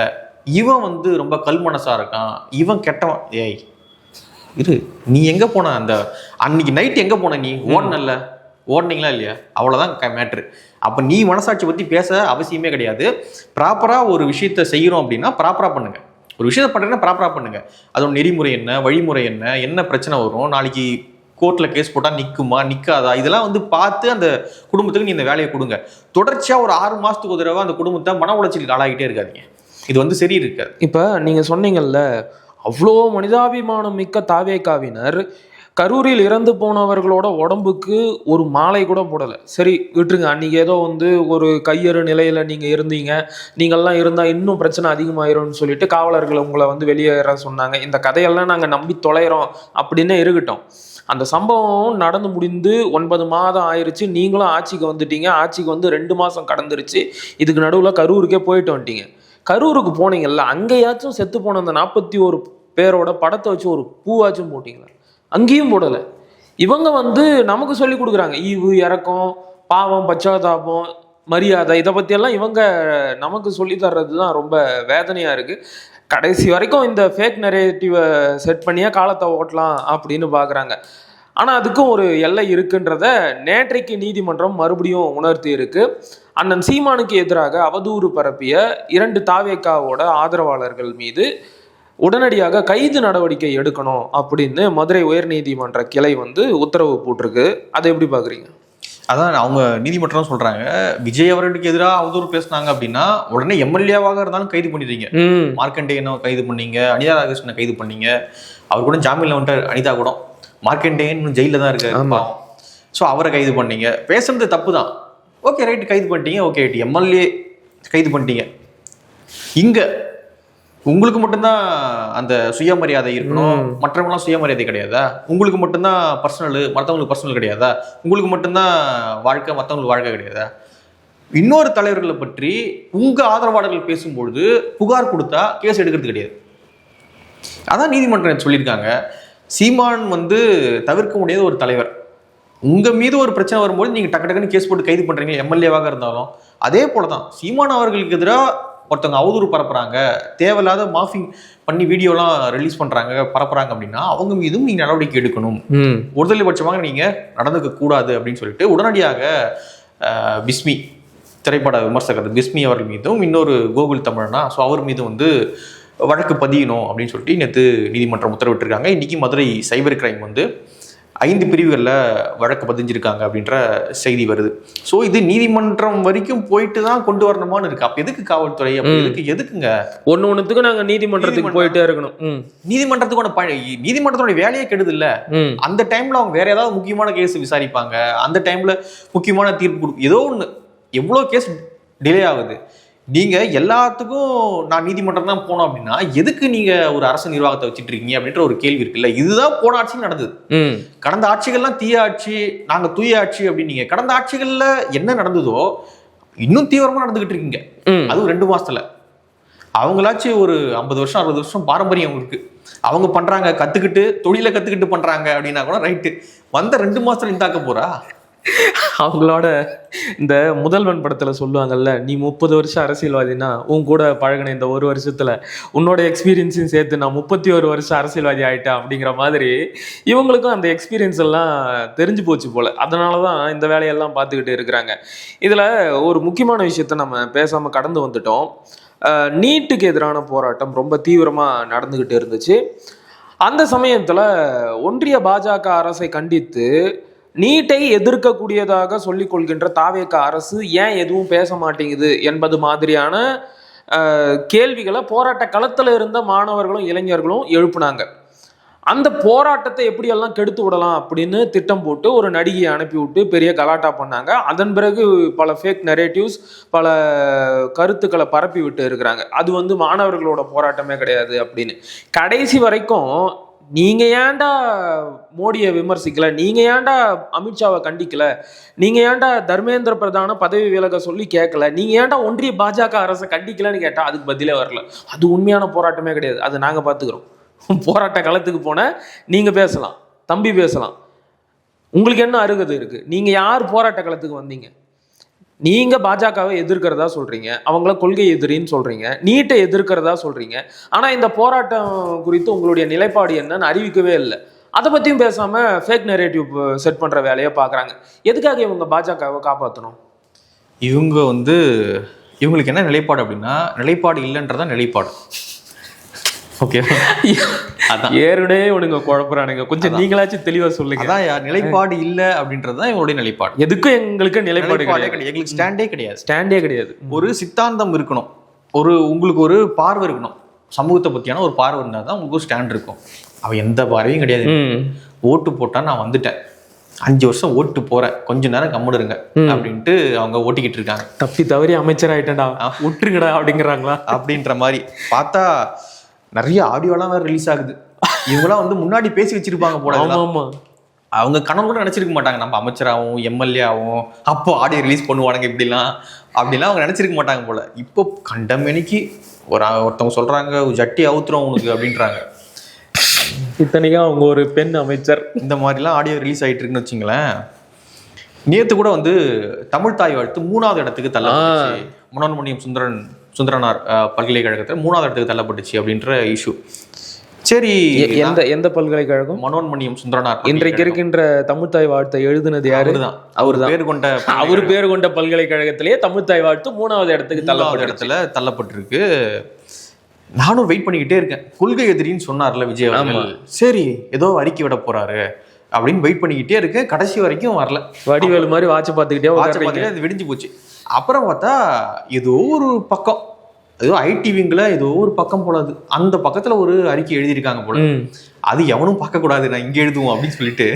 இவன் வந்து ரொம்ப கல் மனசா இருக்கான், இவன் கெட்டவன். ஏய் இரு, நீ எங்க போன? அந்த அன்னைக்கு நைட் எங்க போன? நீ ஓடுனீங்களா இல்லையா? அவ்வளவுதான் மேட்ரு. அப்ப நீ மனசாட்சி பத்தி பேச அவசியமே கிடையாது. ப்ராப்பரா ஒரு விஷயத்த செய்யறோம் அப்படின்னா ப்ராப்பரா பண்ணுங்க. ஒரு விஷயத்த பண்றீங்கன்னா ப்ராப்பரா பண்ணுங்க. அதோட நெறிமுறை என்ன, வழிமுறை என்ன பிரச்சனை வரும், நாளைக்கு கோர்ட்ல கேஸ் போட்டா நிக்குமா நிக்காதா, இதெல்லாம் வந்து பார்த்து அந்த குடும்பத்துக்கு நீ இந்த வேலையை கொடுங்க. தொடர்ச்சியா ஒரு 6 மாசத்துக்கு ஒரு தடவை அந்த குடும்பத்தை மன உளைச்சலுக்கு ஆளாகிட்டே இருக்காதீங்க. இது வந்து சரி இருக்காது. இப்ப நீங்க சொன்னீங்கல்ல, அவ்வளோ மனிதாபிமானம் மிக்க தாவேகாவினர் கரூரில் இறந்து போனவர்களோட உடம்புக்கு ஒரு மாலை கூட போடலை. சரி விட்டுருங்க, அன்றைக்கி ஏதோ வந்து ஒரு கையறு நிலையில் நீங்கள் இருந்தீங்க, நீங்கள்லாம் இருந்தால் இன்னும் பிரச்சனை அதிகமாயிரும்னு சொல்லிட்டு காவலர்கள் உங்களை வந்து வெளியேற சொன்னாங்க. இந்த கதையெல்லாம் நாங்கள் நம்பி தொலைகிறோம் அப்படின்னு இருக்கட்டும். அந்த சம்பவம் நடந்து முடிந்து 9 மாதம் ஆயிடுச்சு. நீங்களும் ஆட்சிக்கு வந்துட்டீங்க. ஆட்சிக்கு வந்து 2 மாதம் கடந்துருச்சு. இதுக்கு நடுவில் கரூருக்கே போயிட்டு வந்துட்டீங்க. கரூருக்கு போனீங்கல்ல, அங்கேயாச்சும் செத்து போன அந்த 41 பேரோட படத்தை வச்சு ஒரு பூவாச்சும் போட்டிங்களா? அங்கேயும் போடலை. இவங்க வந்து நமக்கு சொல்லி கொடுக்குறாங்க ஈவு, இறக்கம், பாவம், பச்சாதாபம், மரியாதை, இதை பற்றியெல்லாம் இவங்க நமக்கு சொல்லி தர்றது தான் ரொம்ப வேதனையாக இருக்குது. கடைசி வரைக்கும் இந்த ஃபேக் நரேட்டிவை செட் பண்ணியே காலத்தை ஓட்டலாம் அப்படின்னு பார்க்குறாங்க. ஆனால் அதுக்கும் ஒரு எல்லை இருக்குன்றத நேற்றைக்கு நீதிமன்றம் மறுபடியும் உணர்த்தி இருக்கு. அண்ணன் சீமானுக்கு எதிராக அவதூறு பரப்பிய 2 தாவேகாவோட ஆதரவாளர்கள் மீது உடனடியாக கைது நடவடிக்கை எடுக்கணும் அப்படின்னு மதுரை உயர்நீதிமன்ற கிளை வந்து உத்தரவு போட்டிருக்கு. அதை எப்படி பாக்குறீங்க? அதான் அவங்க நீதிமன்றம் சொல்றாங்க, விஜய் அவர்களுக்கு எதிராக அவதூறு பேசினாங்க அப்படின்னா உடனே எம்எல்ஏவாக இருந்தாலும் கைது பண்ணிடுறீங்க. மார்க்கண்டேயனை கைது பண்ணீங்க, அனிதா ராதாகிருஷ்ணனை கைது பண்ணீங்க. அவர் கூட ஜாமீன்ல வந்துட்டு, அனிதா கூட. மார்க்கண்டேயன் ஜெயில தான் இருக்காரு. ஸோ அவரை கைது பண்ணீங்க. பேசுறது தப்பு தான், ஓகே ரைட்டு, கைது பண்ணிட்டீங்க. ஓகே ரைட்டு, எம்எல்ஏ கைது பண்ணிட்டீங்க. இங்க உங்களுக்கு மட்டும்தான் அந்த சுயமரியாதை இருக்கணும், மற்றவங்களாம் சுயமரியாதை கிடையாதா? உங்களுக்கு மட்டும்தான் பர்சனல், மற்றவங்களுக்கு பர்சனல் கிடையாதா? உங்களுக்கு மட்டும்தான் வாழ்க்கை, மற்றவங்களுக்கு வாழ்க்கை கிடையாதா? இன்னொரு தலைவர்களை பற்றி உங்க ஆதரவாளர்கள் பேசும்பொழுது புகார் கொடுத்தா கேஸ் எடுக்கிறது கிடையாது. அதான் நீதிமன்றம் சொல்லியிருக்காங்க. சீமான் வந்து தவிர்க்க முடியாத ஒரு தலைவர். உங்க மீது ஒரு பிரச்சனை வரும்போது நீங்க டக்கு டக்குன்னு கேஸ் போட்டு கைது பண்றீங்க, எம்எல்ஏவாக இருந்தாலும். அதே போலதான் சீமான் அவர்களுக்கு எதிராக ஒருத்தவங்க அவதூறு பரப்புறாங்க, தேவையில்லாத மாஃபிங் பண்ணி வீடியோலாம் ரிலீஸ் பண்றாங்க, பரப்புறாங்க அப்படின்னா அவங்க மீதும் நீங்க நடவடிக்கை எடுக்கணும். ஒருதலை பட்சமாக நீங்க நடந்துக்க கூடாது அப்படின்னு சொல்லிட்டு உடனடியாக பிஸ்மி திரைப்பட விமர்சகர் பிஸ்மி அவர்கள் மீதும் இன்னொரு கோகுல் தமிழனா ஸோ அவர் மீதும் வந்து வழக்கு பதியணும் அப்படின்னு சொல்லிட்டு நேற்று நீதிமன்றம் உத்தரவிட்டிருக்காங்க. இன்னைக்கு மதுரை சைபர் கிரைம் வந்து 5 பிரிவுகளில் வழக்கு பதிஞ்சிருக்காங்க அப்படின்ற செய்தி வருது. ஸோ இது நீதிமன்றம் வரைக்கும் போயிட்டு தான் கொண்டு வரணுமான்னு இருக்கு. அப்ப எதுக்கு காவல்துறை, எதுக்குங்க ஒண்ணுத்துக்கு நாங்க நீதிமன்றத்துக்கு போயிட்டே இருக்கணும்? நீதிமன்றத்தோட வேலையே கெடுது இல்ல. அந்த டைம்ல அவங்க வேற ஏதாவது முக்கியமான கேஸ் விசாரிப்பாங்க, அந்த டைம்ல முக்கியமான தீர்ப்பு கொடுக்கும், ஏதோ ஒண்ணு. எவ்வளவு கேஸ் டிலே ஆகுது. நீங்க எல்லாத்துக்கும் நான் நீதிமன்றம் தான் போனோம் அப்படின்னா எதுக்கு நீங்க ஒரு அரசு நிர்வாகத்தை வச்சுட்டு இருக்கீங்க அப்படின்ற ஒரு கேள்வி இருக்குல்ல. இதுதான் போன ஆட்சியில் நடந்தது. கடந்த ஆட்சிகள்லாம் தீய ஆட்சி, நாங்க தூய ஆட்சி அப்படின்னு. நீங்க கடந்த ஆட்சிகள்ல என்ன நடந்ததோ இன்னும் தீவிரமா நடந்துகிட்டு இருக்கீங்க. அதுவும் 2 மாசத்துல. அவங்களாச்சும் ஒரு 50 வருஷம் 60 வருஷம் பாரம்பரியம் அவங்களுக்கு. அவங்க பண்றாங்க, கத்துக்கிட்டு தொழிலை கத்துக்கிட்டு பண்றாங்க அப்படின்னா கூட ரைட்டு. வந்த 2 மாசத்துல இந்தாக்க போறா. அவங்களோட இந்த முதல்வன் படத்துல சொல்லுவாங்கல்ல, நீ 30 வருஷம் அரசியல்வாதினா உன் கூட பழகின இந்த 1 வருஷத்துல உன்னோட எக்ஸ்பீரியன்ஸையும் சேர்த்து நான் 31 வருஷம் அரசியல்வாதி ஆயிட்டேன் அப்படிங்கிற மாதிரி இவங்களுக்கும் அந்த எக்ஸ்பீரியன்ஸ் எல்லாம் தெரிஞ்சு போச்சு போல. அதனாலதான் இந்த வேலையெல்லாம் பார்த்துக்கிட்டு இருக்கிறாங்க. இதுல ஒரு முக்கியமான விஷயத்த நம்ம பேசாம கடந்து வந்துட்டோம். நீட்டுக்கு எதிரான போராட்டம் ரொம்ப தீவிரமா நடந்துகிட்டு இருந்துச்சு. அந்த சமயத்துல ஒன்றிய பாஜக அரசை கண்டித்து நீட்டை எதிர்க்கக்கூடியதாக சொல்லிக் கொள்கின்ற தாவேக அரசு ஏன் எதுவும் பேச மாட்டேங்குது என்பது மாதிரியான கேள்விகளை போராட்ட களத்துல இருந்த மாணவர்களும் இளைஞர்களும் எழுப்புனாங்க. அந்த போராட்டத்தை எப்படியெல்லாம் கெடுத்து விடலாம் அப்படின்னு திட்டம் போட்டு ஒரு நடிகையை அனுப்பி விட்டு பெரிய கலாட்டா பண்ணாங்க. அதன் பிறகு பல ஃபேக் நரேட்டிவ்ஸ், பல கருத்துக்களை பரப்பி விட்டு இருக்கிறாங்க. அது வந்து மாணவர்களோட போராட்டமே கிடையாது அப்படின்னு. கடைசி வரைக்கும் நீங்க ஏன்டா மோடியை விமர்சிக்கல, நீங்க ஏன்டா அமித்ஷாவை கண்டிக்கல, நீங்க ஏன்டா தர்மேந்திர பிரதான பதவி விலக சொல்லி கேட்கல, நீங்க ஏன்டா ஒன்றிய பாஜக அரசை கண்டிக்கலன்னு கேட்டா அதுக்கு பதிலே வரல. அது உண்மையான போராட்டமே கிடையாது, அது நாங்க பாத்துக்கிறோம். போராட்ட களத்துக்கு போன நீங்க பேசலாம், தம்பி பேசலாம், உங்களுக்கு என்ன அருகதை இருக்கு? நீங்க யார் போராட்ட களத்துக்கு வந்தீங்க? நீங்க பாஜகவை எதிர்க்கிறதா சொல்றீங்க, அவங்கள கொள்கை எதிரின்னு சொல்றீங்க, நீட்டை எதிர்க்கிறதா சொல்றீங்க. ஆனா இந்த போராட்டம் குறித்து உங்களுடைய நிலைப்பாடு என்னன்னு அறிவிக்கவே இல்லை. அதை பத்தியும் பேசாம ஃபேக் நரேட்டிவ் செட் பண்ற வேலையை பாக்குறாங்க. எதுக்காக இவங்க பாஜகவை காப்பாற்றணும்? இவங்க வந்து இவங்களுக்கு என்ன நிலைப்பாடு அப்படின்னா, நிலைப்பாடு இல்லைன்றதா நிலைப்பாடு. ஓகே, அதான் ஏற்கனவே உனக்கு குழப்பறானுங்க. கொஞ்சம் நீங்களாச்சும் தெளிவா சொல்லுங்க. அதான் நிலைப்பாடு இல்லை அப்படின்றதுதான் இவங்களுடைய நிலைப்பாடு. எதுக்கும் எங்களுக்கு நிலைப்பாடு கிடையாது, எங்களுக்கு ஸ்டாண்டே கிடையாது. ஒரு சித்தாந்தம் இருக்கணும், உங்களுக்கு ஒரு பார்வை இருக்கணும், சமூகத்தை பத்தியான ஒரு பார்வை இருந்தால் தான் உங்களுக்கு ஒரு ஸ்டாண்ட் இருக்கும். அவன் எந்த பார்வையும் கிடையாது. ஓட்டு போட்டா நான் வந்துட்டேன், 5 வருஷம் ஓட்டு போறேன், கொஞ்ச நேரம் கம்முடுங்க அப்படின்ட்டு அவங்க ஓட்டிக்கிட்டு இருக்காங்க. தப்பி தவறி அமைச்சர் ஆயிட்டேன்டா விட்டுருங்கடா அப்படிங்கிறாங்களா அப்படின்ற மாதிரி பார்த்தா நிறைய ஆடியோலாம் வேற ரிலீஸ் ஆகுது. இவங்களாம் வந்து முன்னாடி பேசி வச்சிருப்பாங்க போல. அவங்க கனவு கூட நினைச்சிருக்க மாட்டாங்க நம்ம அமைச்சராகவும் எம்எல்ஏ ஆகும் அப்போ ஆடியோ ரிலீஸ் பண்ணுவானுங்க இப்படிலாம் அவங்க நினைச்சிருக்க மாட்டாங்க போல. இப்போ கண்டமேனிக்கு ஒருத்தவங்க சொல்றாங்க ஜட்டி அவுத்துறோம் உனக்கு அப்படின்றாங்க. இத்தனைக்கும் அவங்க ஒரு பெண் அமைச்சர். இந்த மாதிரிலாம் ஆடியோ ரிலீஸ் ஆகிட்டு இருக்குன்னு வச்சுங்களேன். நேற்று கூட வந்து தமிழ் தாய் வாழ்த்து 3வது இடத்துக்கு தள்ளப்பட்டுச்சு. மனோன்மணியம் சுந்தரனார் பல்கலைக்கழகத்தில் 3வது இடத்துக்கு தள்ளப்பட்டுச்சு அப்படின்ற இஷ்யூ. சரி, எந்த பல்கலைக்கழகம்? மனோன்மணியம் சுந்தரனார். இன்றைக்கு இருக்கின்ற தமிழ்த்தாய் வாழ்த்தை எழுதுனது யாருதான்? அவர் பேர் கொண்ட பல்கலைக்கழகத்திலேயே தமிழ்த்தாய் வாழ்த்து 3வது இடத்துல தள்ளப்பட்டிருக்கு. நானும் வெயிட் பண்ணிக்கிட்டே இருக்கேன். கொள்கை எதிரின்னு சொன்னார்ல விஜய் அவர்கள், சரி ஏதோ அறிக்கை விட போறாரு அப்படின்னு வெயிட் பண்ணிக்கிட்டே இருக்கேன். கடைசி வரைக்கும் வரல. வடிவேலு மாதிரி வாட்ச பார்த்துக்கிட்டே அது விடிஞ்சு போச்சு. அப்புறம் பார்த்தா ஏதோ ஒரு பக்கம், ஏதோ ஐடி விங்ல ஏதோ ஒரு பக்கம் போலாது, அந்த பக்கத்துல ஒரு அறிக்கை எழுதியிருக்காங்க போல. அது எவனும் பார்க்க கூடாது, நான் இங்க எழுதுவோம் அப்படின்னு சொல்லிட்டு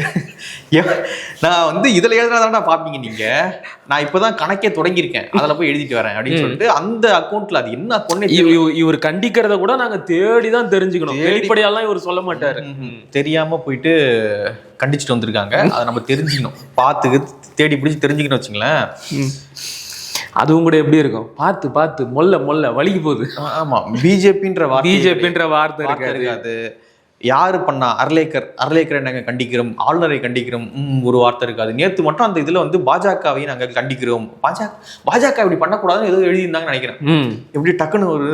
நான் வந்து இதுல எழுதுறதாண்டா பாப்பீங்க நீங்க, நான் இப்பதான் கணக்கே தொடங்கியிருக்கேன், அதுல போய் எழுதிட்டு வரேன் அப்படின்னு சொல்லிட்டு அந்த அக்கௌண்ட்ல அது என்ன அக்கௌண்ட் இவர் கண்டிக்கிறத கூட நாங்க தேடிதான் தெரிஞ்சுக்கணும். வெளிப்படையெல்லாம் இவர் சொல்ல மாட்டாரு. தெரியாம போயிட்டு கண்டிச்சுட்டு வந்திருக்காங்க. அதை நம்ம தெரிஞ்சுக்கணும், பார்த்து தேடி பிடிச்சி தெரிஞ்சுக்கணும் வச்சுங்களேன். அதுவும் கூட எப்படி இருக்கும், பார்த்து மொல்ல வலிக்கு போகுது. ஆமா, பிஜேபின்ற வார்த்தை இருக்காது. யாரு பண்ணா? அர்லேக்கரை நாங்க கண்டிக்கிறோம், ஆளுநரை கண்டிக்கிறோம், ஒரு வார்த்தை இருக்காது. நேத்து மட்டும் அந்த இதுல வந்து பாஜகவை நாங்க கண்டிக்கிறோம், பாஜக இப்படி பண்ணக்கூடாதுன்னு ஏதோ எழுதியிருந்தாங்கன்னு நினைக்கிறேன். எப்படி டக்குன்னு ஒரு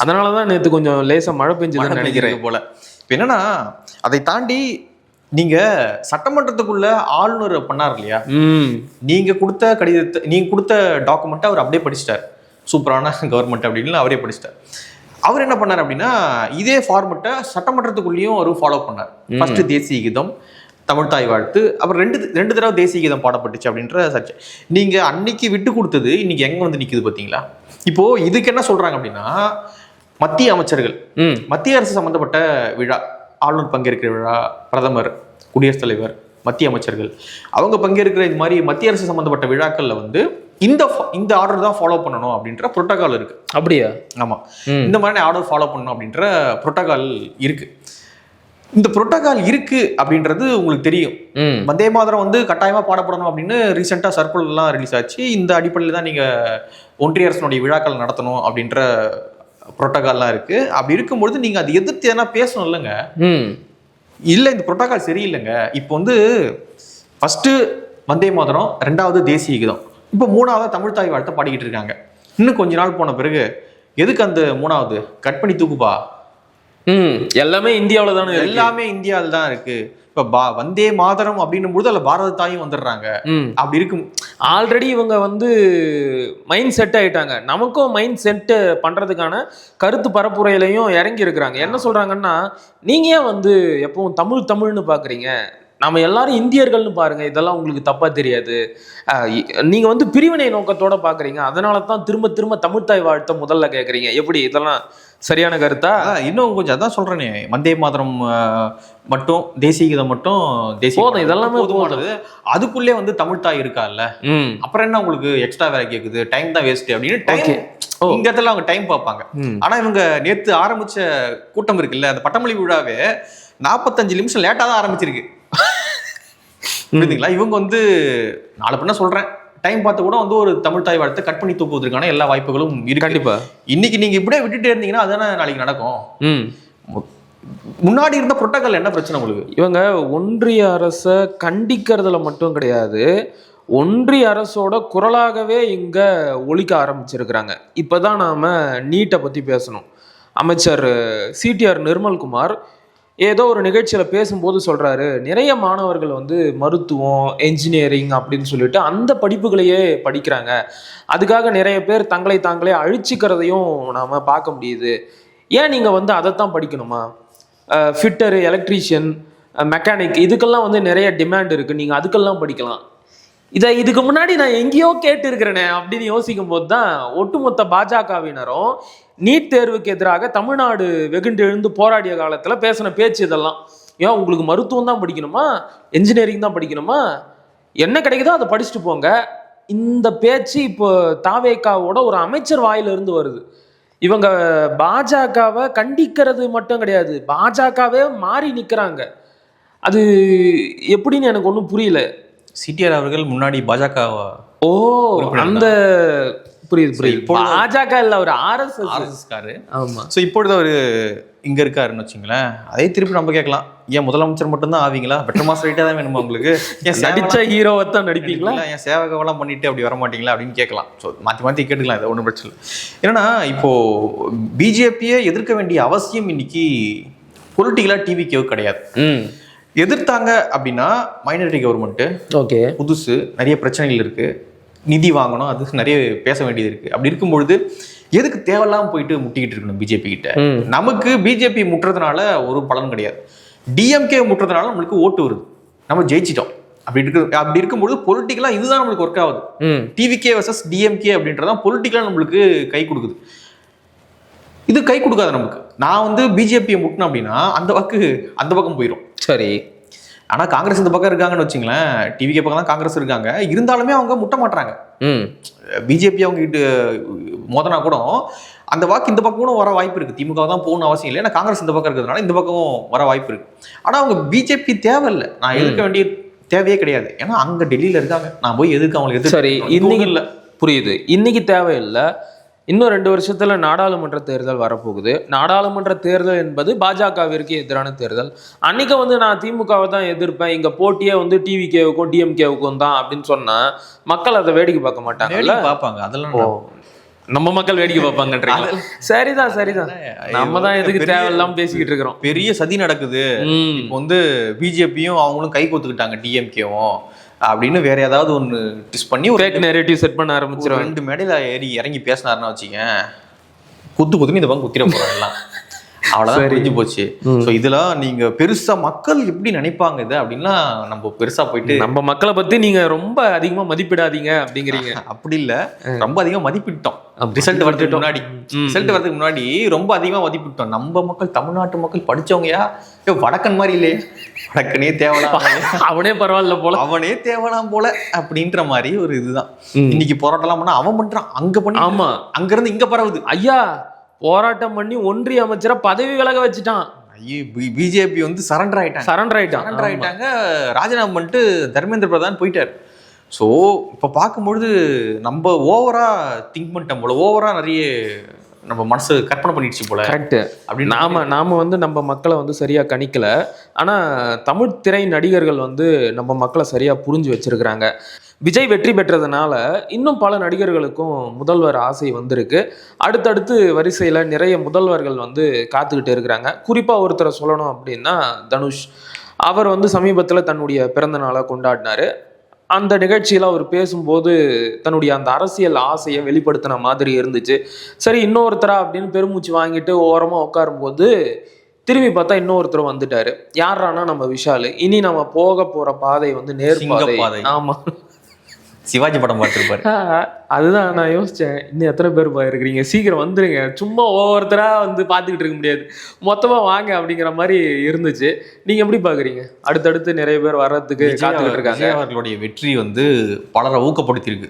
அதனாலதான் நேத்து கொஞ்சம் லேசா மழை பெஞ்சதுன்னு நினைக்கிறேன் போல. இப்ப என்னன்னா, அதை தாண்டி நீங்க சட்டமன்றத்துக்குள்ள ஆளுநர் பண்ணார் இல்லையா, நீங்க கொடுத்த கடிதத்தை, நீங்க கொடுத்த டாக்குமெண்ட்டை அவர் அப்படியே படிச்சிட்டார். சூப்பரான கவர்மெண்ட் அப்படின்னு அவரே படிச்சிட்டார். அவர் என்ன பண்ணார் அப்படின்னா, இதே ஃபார்மெட்டை சட்டமன்றத்துக்குள்ளேயும் அவர் ஃபாலோ பண்ணார். ஃபர்ஸ்ட் தேசிய கீதம், தமிழ்தாய் வாழ்த்து, அப்புறம் ரெண்டு தடவை தேசிய கீதம் பாடப்பட்டுச்சு அப்படின்ற சர்ச்சை. நீங்க அன்னைக்கு விட்டு கொடுத்தது இன்னைக்கு எங்க வந்து நிக்குது பாத்தீங்களா? இப்போ இதுக்கு என்ன சொல்றாங்க அப்படின்னா, மத்திய அமைச்சர்கள், மத்திய அரசு சம்பந்தப்பட்ட விழா, ஆளுநர் பங்கேற்கிற விழா, பிரதமர், குடியரசுத் தலைவர், மத்திய அமைச்சர்கள் அவங்க பங்கேற்கிற இது மாதிரி மத்திய அரசு சம்பந்தப்பட்ட விழாக்கள்ல வந்து இந்த ஆர்டர் தான் ஃபாலோ பண்ணணும் அப்படின்ற புரோட்டோகால் இருக்கு. அப்படியா? ஆமா, இந்த மாதிரி ஆர்டர் ஃபாலோ பண்ணணும் அப்படின்ற புரோட்டோகால் இருக்கு. இந்த புரோட்டோகால் இருக்கு அப்படின்றது உங்களுக்கு தெரியும். வந்தே மாதரம் வந்து கட்டாயமா பாடப்படணும் அப்படின்னு ரீசெண்டா சர்க்குலர் எல்லாம் ரிலீஸ் ஆச்சு. இந்த அடிப்படையில் தான் நீங்க ஒன்றிய அரசினுடைய விழாக்கள் நடத்தணும் அப்படின்ற புரோட்டோகால்லாம் இருக்கு. அப்படி இருக்கும்பொழுது நீங்க அதை எதிர்த்து எதனா பேசணும் இல்லைங்க? இல்ல, இந்த புரோட்டோகால் சரியில்லைங்க. இப்போ வந்து ஃபர்ஸ்ட் வந்தே மாதரம், ரெண்டாவது தேசிய கீதம், இப்போ மூணாவது தமிழ்தாய் வாழ்த்தை பாடிக்கிட்டு இருக்காங்க. இன்னும் கொஞ்ச நாள் போன பிறகு எதுக்கு அந்த மூணாவது கட் பண்ணி தூக்குப்பா? எல்லாமே இந்தியாவில் தானே, எல்லாமே இந்தியாவில் தான் இருக்கு. இப்ப வந்தே மாதரம் அப்படின்னும் போது அதுல பாரத தாயும் வந்துடுறாங்க. அப்படி இருக்கும். ஆல்ரெடி இவங்க வந்து மைண்ட் செட் ஆயிட்டாங்க. நமக்கும் மைண்ட் செட் பண்றதுக்கான கருத்து பரப்புரையிலையும் இறங்கி இருக்கிறாங்க. என்ன சொல்றாங்கன்னா, நீங்க ஏன் வந்து எப்பவும் தமிழ்னு பாக்குறீங்க, நம்ம எல்லாரும் இந்தியர்கள்னு பாருங்க, இதெல்லாம் உங்களுக்கு தப்பா தெரியாது. நீங்க வந்து பிரிவினை நோக்கத்தோட பாக்குறீங்க, அதனால தான் திரும்ப திரும்ப தமிழ்தாய் வாழ்த்தை முதல்ல கேட்குறீங்க. எப்படி இதெல்லாம் சரியான கருத்தா? இன்னும் கொஞ்சம் அதான் சொல்றேனே, வந்தே மாதரம் மட்டும், தேசிய கீதம் மட்டும், தேசிய போதும், இதெல்லாமே போதுமானது. அதுக்குள்ளே வந்து தமிழ்தாய் இருக்கா இல்ல, அப்புறம் என்ன உங்களுக்கு எக்ஸ்ட்ரா வேற கேக்குது? டைம் தான் வேஸ்ட் அப்படின்னு டைம் இங்க இடத்துல அவங்க டைம் பார்ப்பாங்க. ஆனா இவங்க நேத்து ஆரம்பிச்ச கூட்டம் இருக்குல்ல, அந்த பட்டமளிப்பு விழாவே 45 நிமிஷம் லேட்டா தான் ஆரம்பிச்சிருக்கு. புரியுதுங்களா? இவங்க வந்து நாளை பின்ன சொல்றேன், டைம் பார்த்து கூட வந்து ஒரு தமிழ்தாய் வாழ்த்தை கட் பண்ணி தூக்குவதற்கான எல்லா வாய்ப்புகளும் இருக்கு. கண்டிப்பா. இன்னைக்கு நீங்க இப்படியே விட்டுட்டே இருந்தீங்கன்னா அதானே நாளைக்கு நடக்கும். முன்னாடி இருந்த புரோட்டோகால் என்ன பிரச்சனை உங்களுக்கு? இவங்க ஒன்றிய அரசை கண்டிக்கிறதுல மட்டும் கிடையாது, ஒன்றிய அரசோட குரலாகவே இங்க ஒலிக்க ஆரம்பிச்சிருக்கிறாங்க. இப்பதான் நாம நீட்டை பத்தி பேசணும். அமைச்சர் சிடிஆர் நிர்மல்குமார் ஏதோ ஒரு நிகழ்ச்சியில் பேசும்போது சொல்கிறாரு, நிறைய மாணவர்கள் வந்து மருத்துவம், என்ஜினியரிங் அப்படின்னு சொல்லிட்டு அந்த படிப்புகளையே படிக்கிறாங்க. அதுக்காக நிறைய பேர் தங்களை தாங்களே அழிச்சிக்கிறதையும் நாம் பார்க்க முடியுது. ஏன் நீங்கள் வந்து அதைத்தான் படிக்கணுமா? ஃபிட்டரு, எலக்ட்ரீஷியன், மெக்கானிக், இதுக்கெல்லாம் வந்து நிறைய டிமாண்ட் இருக்குது, நீங்கள் அதுக்கெல்லாம் படிக்கலாம். இதுக்கு முன்னாடி நான் எங்கேயோ கேட்டு இருக்கிறேனே அப்படின்னு யோசிக்கும் போது தான் ஒட்டுமொத்த பாஜகவினரும் நீட் தேர்வுக்கு எதிராக தமிழ்நாடு வெகுண்டு எழுந்து போராடிய காலத்துல பேசின பேச்சு இதெல்லாம். ஏன் உங்களுக்கு மருத்துவம் தான் படிக்கணுமா, என்ஜினியரிங் தான் படிக்கணுமா, என்ன கிடைக்குதோ அதை படிச்சுட்டு போங்க. இந்த பேச்சு இப்போ தாவேகாவோட ஒரு அமைச்சர் வாயில இருந்து வருது. இவங்க பாஜகவை கண்டிக்கிறது மட்டும் கிடையாது, பாஜகவே மாறி நிக்கிறாங்க. அது எப்படின்னு எனக்கு ஒன்றும் புரியல. சிடிஆர் அவர்கள் முன்னாடி பாஜக அந்த புரியுது பாஜக இல்ல, ஒரு ஆர்எஸ்எஸ் காரு. ஆமா. ஸோ இப்பொழுது அவர் இங்க இருக்காருன்னு வச்சுங்களேன், அதே திருப்பி நம்ம கேட்கலாம், ஏன் முதலமைச்சர் மட்டும் தான் ஆவீங்களா? பெட்டர் மாஸ் ரைட்டா தான் வேணுமா உங்களுக்கு? ஏன் நடிச்ச ஹீரோவை தான் நடிப்பீங்களா? ஏன் சேவகவெல்லாம் பண்ணிட்டு அப்படி வர மாட்டீங்களா அப்படின்னு கேட்கலாம். ஸோ மாற்றி கேட்டுக்கலாம், இது ஒன்றும் பிரச்சனை இல்லை. ஏன்னா இப்போ பிஜேபியை எதிர்க்க வேண்டிய அவசியம் இன்னைக்கு பொலிட்டிக்கலா டிவிக்கே கிடையாது. எதிர்த்தாங்க அப்படின்னா மைனாரிட்டி கவர்மெண்ட், ஓகே, புதுசு, நிறைய பிரச்சனைகள் இருக்கு, நிதி வாங்கணும், அது நிறைய பேச வேண்டியது இருக்கு. அப்படி இருக்கும்பொழுது எதுக்கு தேவையில்லாம போயிட்டு முட்டிக்கிட்டு இருக்கணும் பிஜேபி கிட்ட? நமக்கு பிஜேபி முட்டுறதுனால ஒரு பலன் கிடையாது, டிஎம்கே முட்டுறதுனால நம்மளுக்கு ஓட்டு வருது, நம்ம ஜெயிச்சிட்டோம். அப்படி இருக்கும்போது பொலிட்டிக்கலா இதுதான் நம்மளுக்கு ஒர்க் ஆகுது. டிவிகே வர்சஸ் டிஎம்கே அப்படின்றதான் பொலிட்டிக்கலா நம்மளுக்கு கை கொடுக்குது. இது கை கொடுக்காது நமக்கு. நான் வந்து பிஜேபியை முட்டினேன் அப்படின்னா அந்த வாக்கு அந்த பக்கம் போயிடும். சரி, ஆனா காங்கிரஸ் இந்த பக்கம் இருக்காங்கன்னு வச்சுங்களேன், டிவிகே பக்கம் தான் காங்கிரஸ் இருக்காங்க, இருந்தாலுமே அவங்க முட்ட மாட்டாங்க. பிஜேபி அவங்க கிட்ட மோதனா கூட அந்த வாக்கு இந்த பக்கம் கூட வர வாய்ப்பு இருக்கு. திமுக தான் போகணும்னு அவசியம் இல்லை, ஏன்னா காங்கிரஸ் இந்த பக்கம் இருக்கிறதுனால இந்த பக்கம் வர வாய்ப்பு இருக்கு. ஆனா அவங்க பிஜேபி தேவையில்லை, நான் எதிர்க்க வேண்டிய தேவையே கிடையாது, ஏன்னா அங்க டெல்லியில இருக்காங்க, நான் போய் எதுக்கு அவங்களுக்கு எதிர்க்க. சரி, இன்னைக்கு இல்லை, புரியுது, இன்னைக்கு தேவையில்லை. இன்னும் 2 வருஷத்துல நாடாளுமன்ற தேர்தல் வரப்போகுது. நாடாளுமன்ற தேர்தல் என்பது பாஜகவிற்கு எதிரான தேர்தல். அன்னைக்கு வந்து நான் திமுகவை தான் எதிர்ப்பேன், இங்க போட்டியே வந்து டிவிகேவுக்கும் டிஎம்கேவுக்கும் தான் அப்படின்னு சொன்னா மக்கள் அதை வேடிக்கை பார்க்க மாட்டாங்கல்ல? பார்ப்பாங்க. அதெல்லாம் நம்ம மக்கள் வேடிக்கை பார்ப்பாங்கன்றீங்களா? சரிதான் சரிதான், நம்ம தான் எதுக்கு தேவையில்லாம பேசிக்கிட்டு இருக்கிறோம். பெரிய சதி நடக்குது. இப்போ வந்து பிஜேபியும் அவங்களும் கை கோத்துக்கிட்டாங்க டிஎம்கேவும் அப்படின்னு வேற ஏதாவது ஒன்று டிஸ் பண்ணி ஒரு ஃபேக் நரேட்டிவ் செட் பண்ண ஆரம்பிச்சிருவாங்க. 2 மேடையில இறங்கி பேசினாருன்னா வச்சுக்க, குத்துன்னு இந்த பக்கம் குத்திர போறாங்க எல்லாம். அவ்வளவுதான் புரிஞ்சு போச்சு. சோ இதுல நீங்க பெருசா மக்கள் எப்படி நினைப்பாங்க இது அப்படின்னா நம்ம பெருசா போயிட்டு நம்ம மக்களை பத்தி நீங்க ரொம்ப அதிகமா மதிப்பிடாதீங்க அப்படிங்கிறீங்க. அப்படி இல்ல, ரொம்ப அதிகமா மதிப்பிட்டோம். ரிசல்ட் வரதுக்கு முன்னாடி ரொம்ப அதிகமா மதிப்பிட்டோம். நம்ம மக்கள், தமிழ்நாட்டு மக்கள் படிச்சவங்கயா, வடக்கன் மாதிரி இல்லையே, வடக்கனே தேவலாம், அவனே பரவாயில்ல போல, அவனே தேவலாம் போல அப்படின்ற மாதிரி ஒரு இதுதான். இன்னைக்கு போராட்டம் பண்ணா அவன் பண்றான், அங்க பண்ணி, ஆமா அங்க இருந்து இங்க பரவுது. ஐயா போராட்டம் பண்ணி ஒன்றிய அமைச்சரை பதவி விலக வச்சுட்டான். பிஜேபி வந்து சரண்டர் ஆயிட்டாங்க. ராஜினாமா பண்ணிட்டு தர்மேந்திர பிரதான் போயிட்டார். ஸோ இப்போ பார்க்கும்பொழுது நம்ம ஓவரா திங்க் பண்ணிட்டோம் போல, ஓவரா நிறைய நம்ம மனசு கற்பனை பண்ணிடுச்சு போல. கரெக்ட். அப்படி நாம வந்து நம்ம மக்களை வந்து சரியா கணிக்கல. ஆனா தமிழ் திரை நடிகர்கள் வந்து நம்ம மக்களை சரியா புரிஞ்சு வச்சிருக்கிறாங்க. விஜய் வெற்றி பெற்றதுனால இன்னும் பல நடிகர்களுக்கும் முதல்வர் ஆசை வந்திருக்கு. அடுத்தடுத்து வரிசையில் நிறைய முதல்வர்கள் வந்து காத்துக்கிட்டு இருக்கிறாங்க. குறிப்பாக ஒருத்தரை சொல்லணும் அப்படின்னா தனுஷ். அவர் வந்து சமீபத்தில் தன்னுடைய பிறந்த நாளை கொண்டாடினார். அந்த நிகழ்ச்சியில் அவர் பேசும்போது தன்னுடைய அந்த அரசியல் ஆசையை வெளிப்படுத்தின மாதிரி இருந்துச்சு. சரி இன்னொருத்தரா அப்படின்னு பெருமூச்சு வாங்கிட்டு ஓரமாக உட்காரும்போது திரும்பி பார்த்தா இன்னொருத்தர் வந்துட்டாரு. யாரானா நம்ம விஷால். இனி நம்ம போக போகிற பாதை வந்து நேர்பாதை. ஆமாம், சிவாஜி படம் பார்த்துருப்பாரு. அதுதான் நான் யோசிச்சேன், இன்னும் எத்தனை பேர் போயிருக்கிறீங்க, சீக்கிரம் வந்துருங்க, சும்மா ஒவ்வொருத்தரா வந்து பார்த்துக்கிட்டு இருக்க முடியாது, மொத்தமா வாங்க அப்படிங்கிற மாதிரி இருந்துச்சு. நீங்க எப்படி பாக்குறீங்க? அடுத்தடுத்து நிறைய பேர் வர்றதுக்கு காத்துக்கிட்டு இருக்காங்க. அவர்களுடைய வெற்றி வந்து பலரை ஊக்கப்படுத்தி இருக்கு.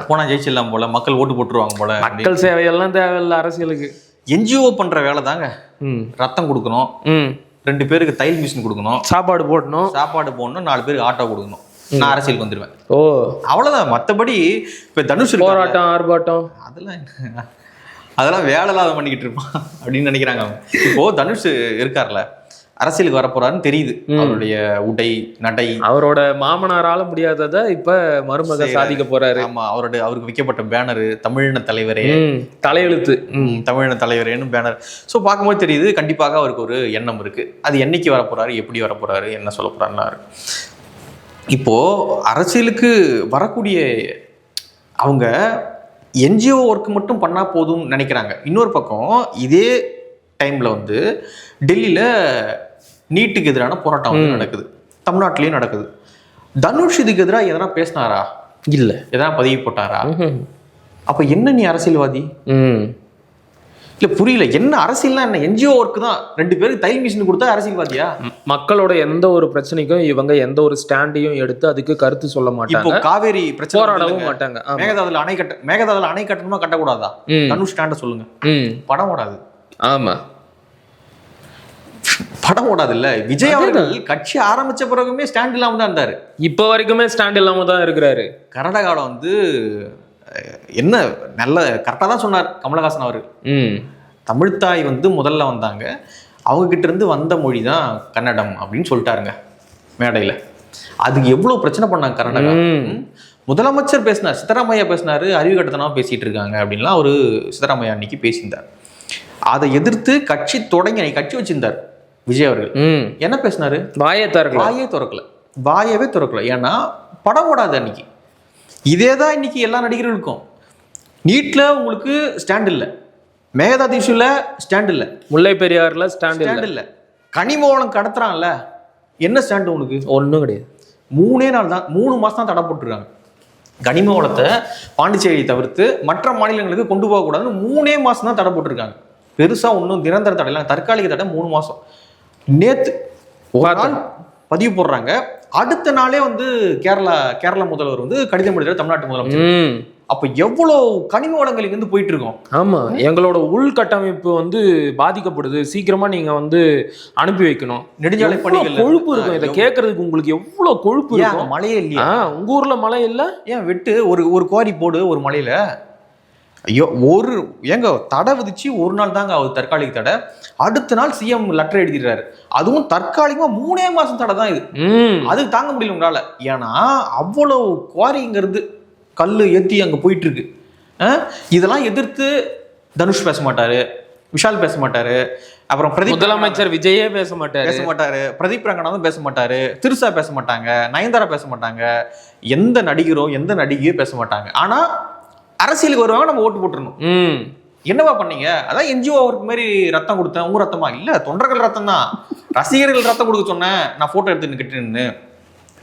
போனா ஜெயிச்சிடலாம் போல, மக்கள் ஓட்டு போட்டுருவாங்க போல. மக்கள் சேவையெல்லாம் தேவையில்லை அரசியலுக்கு. என்ஜிஓ பண்ற வேலை தாங்க. ரத்தம் கொடுக்கணும், 2 பேருக்கு தையல் மிஷின் கொடுக்கணும், சாப்பாடு போடணும், 4 பேருக்கு ஆட்டோ கொடுக்கணும், நான் அரசியலுக்கு வந்துடுவேன். ஓ அவ்வளவுதான். மத்தபடி இப்ப தனுஷ் போராட்டம் ஆர்ப்பாட்டம் அதெல்லாம் வேலை இல்லாத பண்ணிக்கிட்டு இருப்பான் அப்படின்னு நினைக்கிறாங்க. இப்போ தனுஷ் இருக்கார்ல, அரசியலுக்கு வரப்போறாருன்னு தெரியுது. அவருடைய உடை நடை, அவரோட மாமனாரால முடியாததை இப்ப மருமக சாதிக்க போறாரு. ஆமா, அவருக்கு வைக்கப்பட்ட பேனரு தமிழின தலைவரே, தலையெழுத்து தமிழின தலைவரேன்னு பேனர். ஸோ பார்க்கும்போது தெரியுது கண்டிப்பாக அவருக்கு ஒரு எண்ணம் இருக்கு. அது என்னைக்கு வரப்போறாரு, எப்படி வரப்போறாரு, என்ன சொல்ல போறாருன்னு. இப்போ அரசியலுக்கு வரக்கூடிய அவங்க என்ஜிஓ ஒர்க் மட்டும் பண்ணா போதும் நினைக்கிறாங்க. இன்னொரு பக்கம் இதே டைம்ல வந்து டெல்லியில நீட்டுக்கு எதிரான போராட்டம் வந்து நடக்குது, தமிழ்நாட்டிலயும் நடக்குது. தனுஷ் இதுக்கு எதிராக எதனா பேசினாரா? இல்ல. எதனா பதிவு போட்டாரா? அப்ப என்ன நீ அரசியல்வாதி? இல்ல புரியல, என்ன அரசியல்னா என்ன? என்ஜிஓ ஒர்க் தான், 2 பேருக்கு தையல் மிஷின் கொடுத்தா அரசியல்வாதியா? மக்களோட எந்த ஒரு பிரச்சனைக்கும் இவங்க எந்த ஒரு ஸ்டாண்டையும் எடுத்து அதுக்கு கருத்து சொல்ல மாட்டாங்க. இப்போ காவேரி பிரச்சனை போராடவும் மாட்டாங்க. மேகதாதுல அணை கட்டணுமா கட்டக்கூடாதா? தனுஷ் ஸ்டாண்ட சொல்லுங்க. படம் ஓடாது. ஆமா, படம் ஓடாது. இல்ல விஜய் அவர்கள் கட்சி ஆரம்பிச்ச பிறகுமே ஸ்டாண்ட் இல்லாம தான் இருந்தாரு. இப்ப வரைக்குமே ஸ்டாண்ட் இல்லாம தான் இருக்கிறாரு. கர்நாடகாவில் வந்து என்ன நல்ல கரெக்டாக தான் சொன்னார் கமலஹாசன் அவரு. தமிழ்த்தாய் வந்து முதல்ல வந்தாங்க, அவங்க கிட்ட இருந்து வந்த மொழி தான் கன்னடம் அப்படின்னு சொல்லிட்டாருங்க மேடையில். அதுக்கு எவ்வளோ பிரச்சனை பண்ணாங்க கர்நாடகா. முதலமைச்சர் பேசினார், சித்தராமையா பேசினாரு, அறிவு கட்டத்தனமா பேசிட்டு இருக்காங்க அப்படின்லாம் ஒரு சித்தராமையா அன்னைக்கு பேசியிருந்தார். அதை எதிர்த்து கட்சி தொடங்கி கட்சி வச்சிருந்தார் விஜய் அவர்கள். என்ன பேசினாரு? வாயே திறக்கல. ஏன்னா படம் ஓடாது அன்னைக்கு. இதே தான் இன்னைக்கு எல்லா நடிகர்களுக்கும். நீட்ல உங்களுக்கு ஸ்டாண்ட் இல்லை, மேகதாது இஷ்யூல ஸ்டாண்ட் இல்லை, முல்லை பெரியாறுல ஸ்டாண்ட் இல்லை, கனிமவளம் கடத்துறான்ல, என்ன ஸ்டாண்ட் உங்களுக்கு? ஒன்றும் கிடையாது. 3 நாள் தான், 3 மாசம் தான் தடை போட்டுருக்காங்க. கனிமவளத்தை பாண்டிச்சேரியை தவிர்த்து மற்ற மாநிலங்களுக்கு கொண்டு போகக்கூடாதுன்னு 3 மாசம் தான் தடை போட்டிருக்காங்க. பெருசா ஒன்றும் நிரந்தர தடை இல்லை, தற்காலிக தடை 3 மாசம். நேத்து ஒரு நாள் பதிவு போடுறாங்க, அடுத்த நாளே வந்து கேரளா முதல்வர் வந்து கடிதம் எழுதுற தமிழ்நாட்டு முதலமைச்சர். அப்ப எவ்வளவு கனிம வளங்கள் இங்க போயிட்டு இருக்கோம். ஆமா, எங்களோட உள்கட்டமைப்பு வந்து பாதிக்கப்படுது, சீக்கிரமா நீங்க வந்து அனுப்பி வைக்கணும். நெடுஞ்சாலை பணிகள் கொழுப்பு இருக்கும். இதை கேட்கறதுக்கு உங்களுக்கு எவ்வளவு கொழுப்பு இருக்கும். மழையே இல்லையா? உங்க ஊர்ல மழை இல்ல? ஏன் வெட்டு ஒரு குவாரி போடு ஒரு மலையில. ஐயோ ஏங்க தடை விதிச்சு ஒரு நாள் தாங்க அவர் தற்காலிக தடை, அடுத்த நாள் சிஎம் லெட்டர் எழுதிடுறாரு. அதுவும் தற்காலிகமா 3 மாசம் தடை தான் இது. அது தாங்க முடியல உங்களால. ஏன்னா அவ்வளவு குவாரிங்கிறது கல்லு ஏத்தி அங்க போயிட்டு இருக்கு. இதெல்லாம் எதிர்த்து தனுஷ் பேச மாட்டாரு, விஷால் பேச மாட்டாரு, அப்புறம் முதலமைச்சர் விஜயே பேச மாட்டாரு, பிரதீப் ரங்கநாதன் பேச மாட்டாரு, திருசா பேச மாட்டாங்க, நயன்தாரா பேச மாட்டாங்க, எந்த நடிகரோ எந்த நடிகையோ பேச மாட்டாங்க. ஆனா அரசியலுக்கு வருவாங்க, நம்ம ஓட்டு போட்டுருணும். என்னவா பண்ணீங்க? அதான் என்ஜிஓ அவருக்கு மாதிரி ரத்தம் கொடுத்தேன். உங்க ரத்தமா? இல்ல, தொண்டர்கள் ரத்தம் தான். ரசிகர்கள் ரத்தம் கொடுக்க சொன்னேன், நான் போட்டோ எடுத்து கிட்டு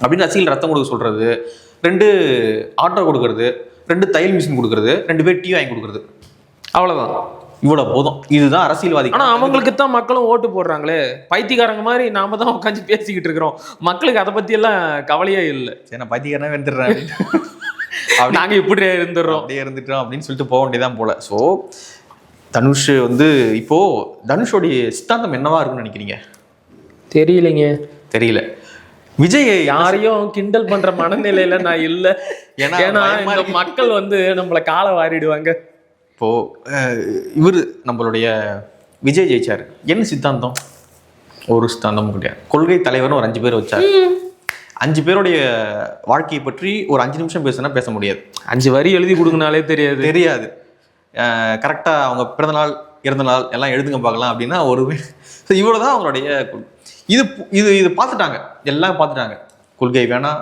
அப்படின்னு ரசிகர்கள் ரத்தம் கொடுக்க சொல்றது, 2 ஆட்டோ கொடுக்கறது, 2 தையல் மிஷின் கொடுக்கறது, 2 பேர் டீ வாங்கி கொடுக்கறது, அவ்வளவுதான். இவ்வளவு போதும். இதுதான் அரசியல்வாதி. ஆனா அவங்களுக்கு தான் மக்களும் ஓட்டு போடுறாங்களே. பைத்தியக்காரங்க மாதிரி நாம தான் உட்காந்து பேசிக்கிட்டு இருக்கிறோம். மக்களுக்கு அதை பத்தி எல்லாம் கவலையே இல்லை. சரி, நான் பைத்தியக்காரனா வந்துடுறேன், நாங்க இப்படி இருந்துடுறோம், அப்படியே இருந்துட்டோம் அப்படின்னு சொல்லிட்டு போக வேண்டியதான் போல. ஸோ தனுஷ் இப்போ தனுஷோடைய சித்தாந்தம் என்னவா இருக்குன்னு நினைக்கிறீங்க? தெரியலைங்க, தெரியல. விஜய் யாரையும் கிண்டல் பண்ற மனநிலையில நான் இல்ல. ஏன்னா இந்த மக்கள் நம்மள காலை வாரிடுவாங்க. இப்போ நம்மளுடைய விஜய் ஜெயிச்சாரு, என்ன சித்தாந்தம்? ஒரு சித்தாந்தமும் கிடையாது. கொள்கை தலைவர்னு ஒரு 5 பேர் வச்சாரு. 5 பேருடைய வாழ்க்கையை பற்றி ஒரு 5 நிமிஷம் பேசுனா பேச முடியாது. 5 வரி எழுதி கொடுங்கனாலே தெரியாது. கரெக்டா அவங்க பிறந்த நாள் இறந்த நாள் எல்லாம் எழுதுங்க பார்க்கலாம் அப்படின்னா இவ்வளவுதான் அவங்களுடைய. இது இது இது பார்த்துட்டாங்க, எல்லாம் பார்த்துட்டாங்க. கொள்கை வேணாம்,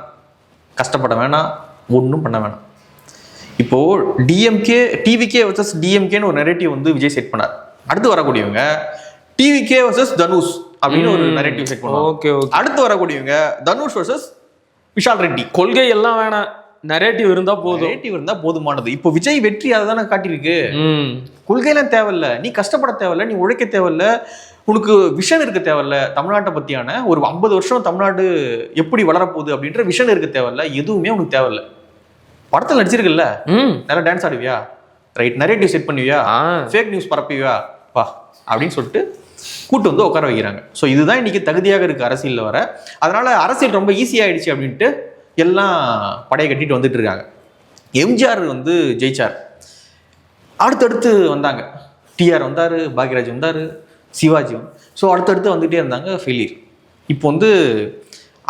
கஷ்டப்பட வேணாம், ஒன்றும் பண்ண வேணாம். இப்போ டிவிகே வர்சஸ் டிஎம்கேன்னு ஒரு நெரேட்டிவ் விஜய் செட் பண்ணார். அடுத்து வரக்கூடியவங்க டிவிகே வர்சஸ் தனுஷ் அப்படின்னு ஒரு நெரேட்டிவ் செட் பண்ணுவாங்க. ஓகே. அடுத்து வரக்கூடியவங்க தனுஷ் வர்சஸ் விஷால் ரெட்டி. கொள்கை எல்லாம் வேணாம், நெரேட்டிவ் இருந்தா போதுமானது. இப்போ விஜய் வெற்றி அதை தானே காட்டியிருக்கு. கொள்கையெல்லாம் தேவையில்ல, நீ கஷ்டப்பட தேவையில்ல, நீ உழைக்க தேவையில்ல, உனக்கு விஷன் இருக்க தேவையில்ல. தமிழ்நாட்டை பத்தியான ஒரு 50 வருஷம் தமிழ்நாடு எப்படி வளரப்போகுது அப்படின்ற விஷன் இருக்க தேவையில்ல. எதுவுமே உனக்கு தேவையில்ல. படத்தில் நடிச்சிருக்குல்ல, நல்லா டான்ஸ் ஆடுவியா, ரைட், நரேட்டிவ் செட் பண்ணுவியா, ஃபேக் நியூஸ் பரப்புவியா பா அப்படின்னு சொல்லிட்டு கூட்டு உட்கார வைக்கிறாங்க. ஸோ இதுதான் இன்னைக்கு தகுதியாக இருக்கு அரசியலில் வர. அதனால அரசியல் ரொம்ப ஈஸியாயிடுச்சு அப்படின்ட்டு எல்லாம் படையை கட்டிட்டு வந்துட்டு இருக்காங்க. எம்ஜிஆர் ஜெயிச்சார், அடுத்தடுத்து வந்தாங்க. டிஆர் வந்தார், பாக்யராஜ் வந்தார், சிவாஜி. ஸோ அடுத்தடுத்து வந்துகிட்டே இருந்தாங்க. ஃபெயிலியர். இப்போ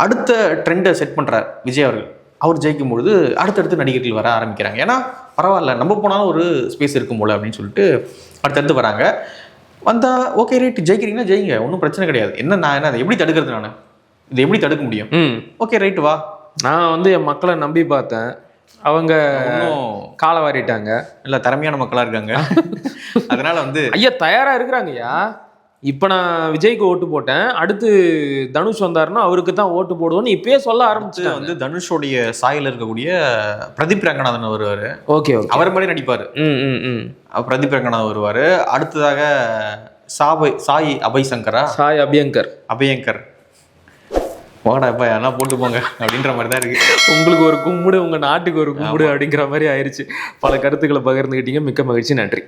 அடுத்த ட்ரெண்டை செட் பண்ணுறார் விஜய் அவர்கள். அவர் ஜெயிக்கும் பொழுது அடுத்தடுத்து நடிகர்கள் வர ஆரம்பிக்கிறாங்க. ஏன்னா பரவாயில்ல, நம்ம போனாலும் ஒரு ஸ்பேஸ் இருக்கும் போல அப்படின்னு சொல்லிட்டு அடுத்தடுத்து வராங்க. வந்தால் ஓகே ரைட், ஜெயிக்கிறீங்கன்னா ஜெயிங்க, ஒன்றும் பிரச்சனை கிடையாது. நான் அதை எப்படி தடுக்கிறது? நான் இதை எப்படி தடுக்க முடியும்? ஓகே ரைட்டு வா. நான் என் மக்களை நம்பி பார்த்தேன், அவங்க இன்னும் காலை வாரிட்டாங்க. இல்லை, திறமையான மக்களாக இருக்காங்க. அதனால ஐயா தயாராக இருக்கிறாங்கய்யா. இப்போ நான் விஜய்க்கு ஓட்டு போட்டேன், அடுத்து தனுஷ் வந்தாருன்னா அவருக்கு தான் ஓட்டு போடுவோன்னு இப்பயே சொல்ல ஆரம்பிச்சு. தனுஷோடைய சாயில் இருக்கக்கூடிய பிரதீப் ரங்கநாதன் வருவார். ஓகே, அவர் மாதிரி நடிப்பார். பிரதீப் ரங்கநாதன் வருவார். அடுத்ததாக சாய் அபயங்கர் போடா இப்போ எல்லாம் போட்டு போங்க அப்படின்ற மாதிரி தான் இருக்கு. உங்களுக்கு ஒரு கும்பிடு, உங்க நாட்டுக்கு ஒரு கும்பிடு அப்படிங்கிற மாதிரி ஆயிடுச்சு. பல கருத்துக்களை பகிர்ந்துக்கிட்டீங்க, மிக்க மகிழ்ச்சி, நன்றி.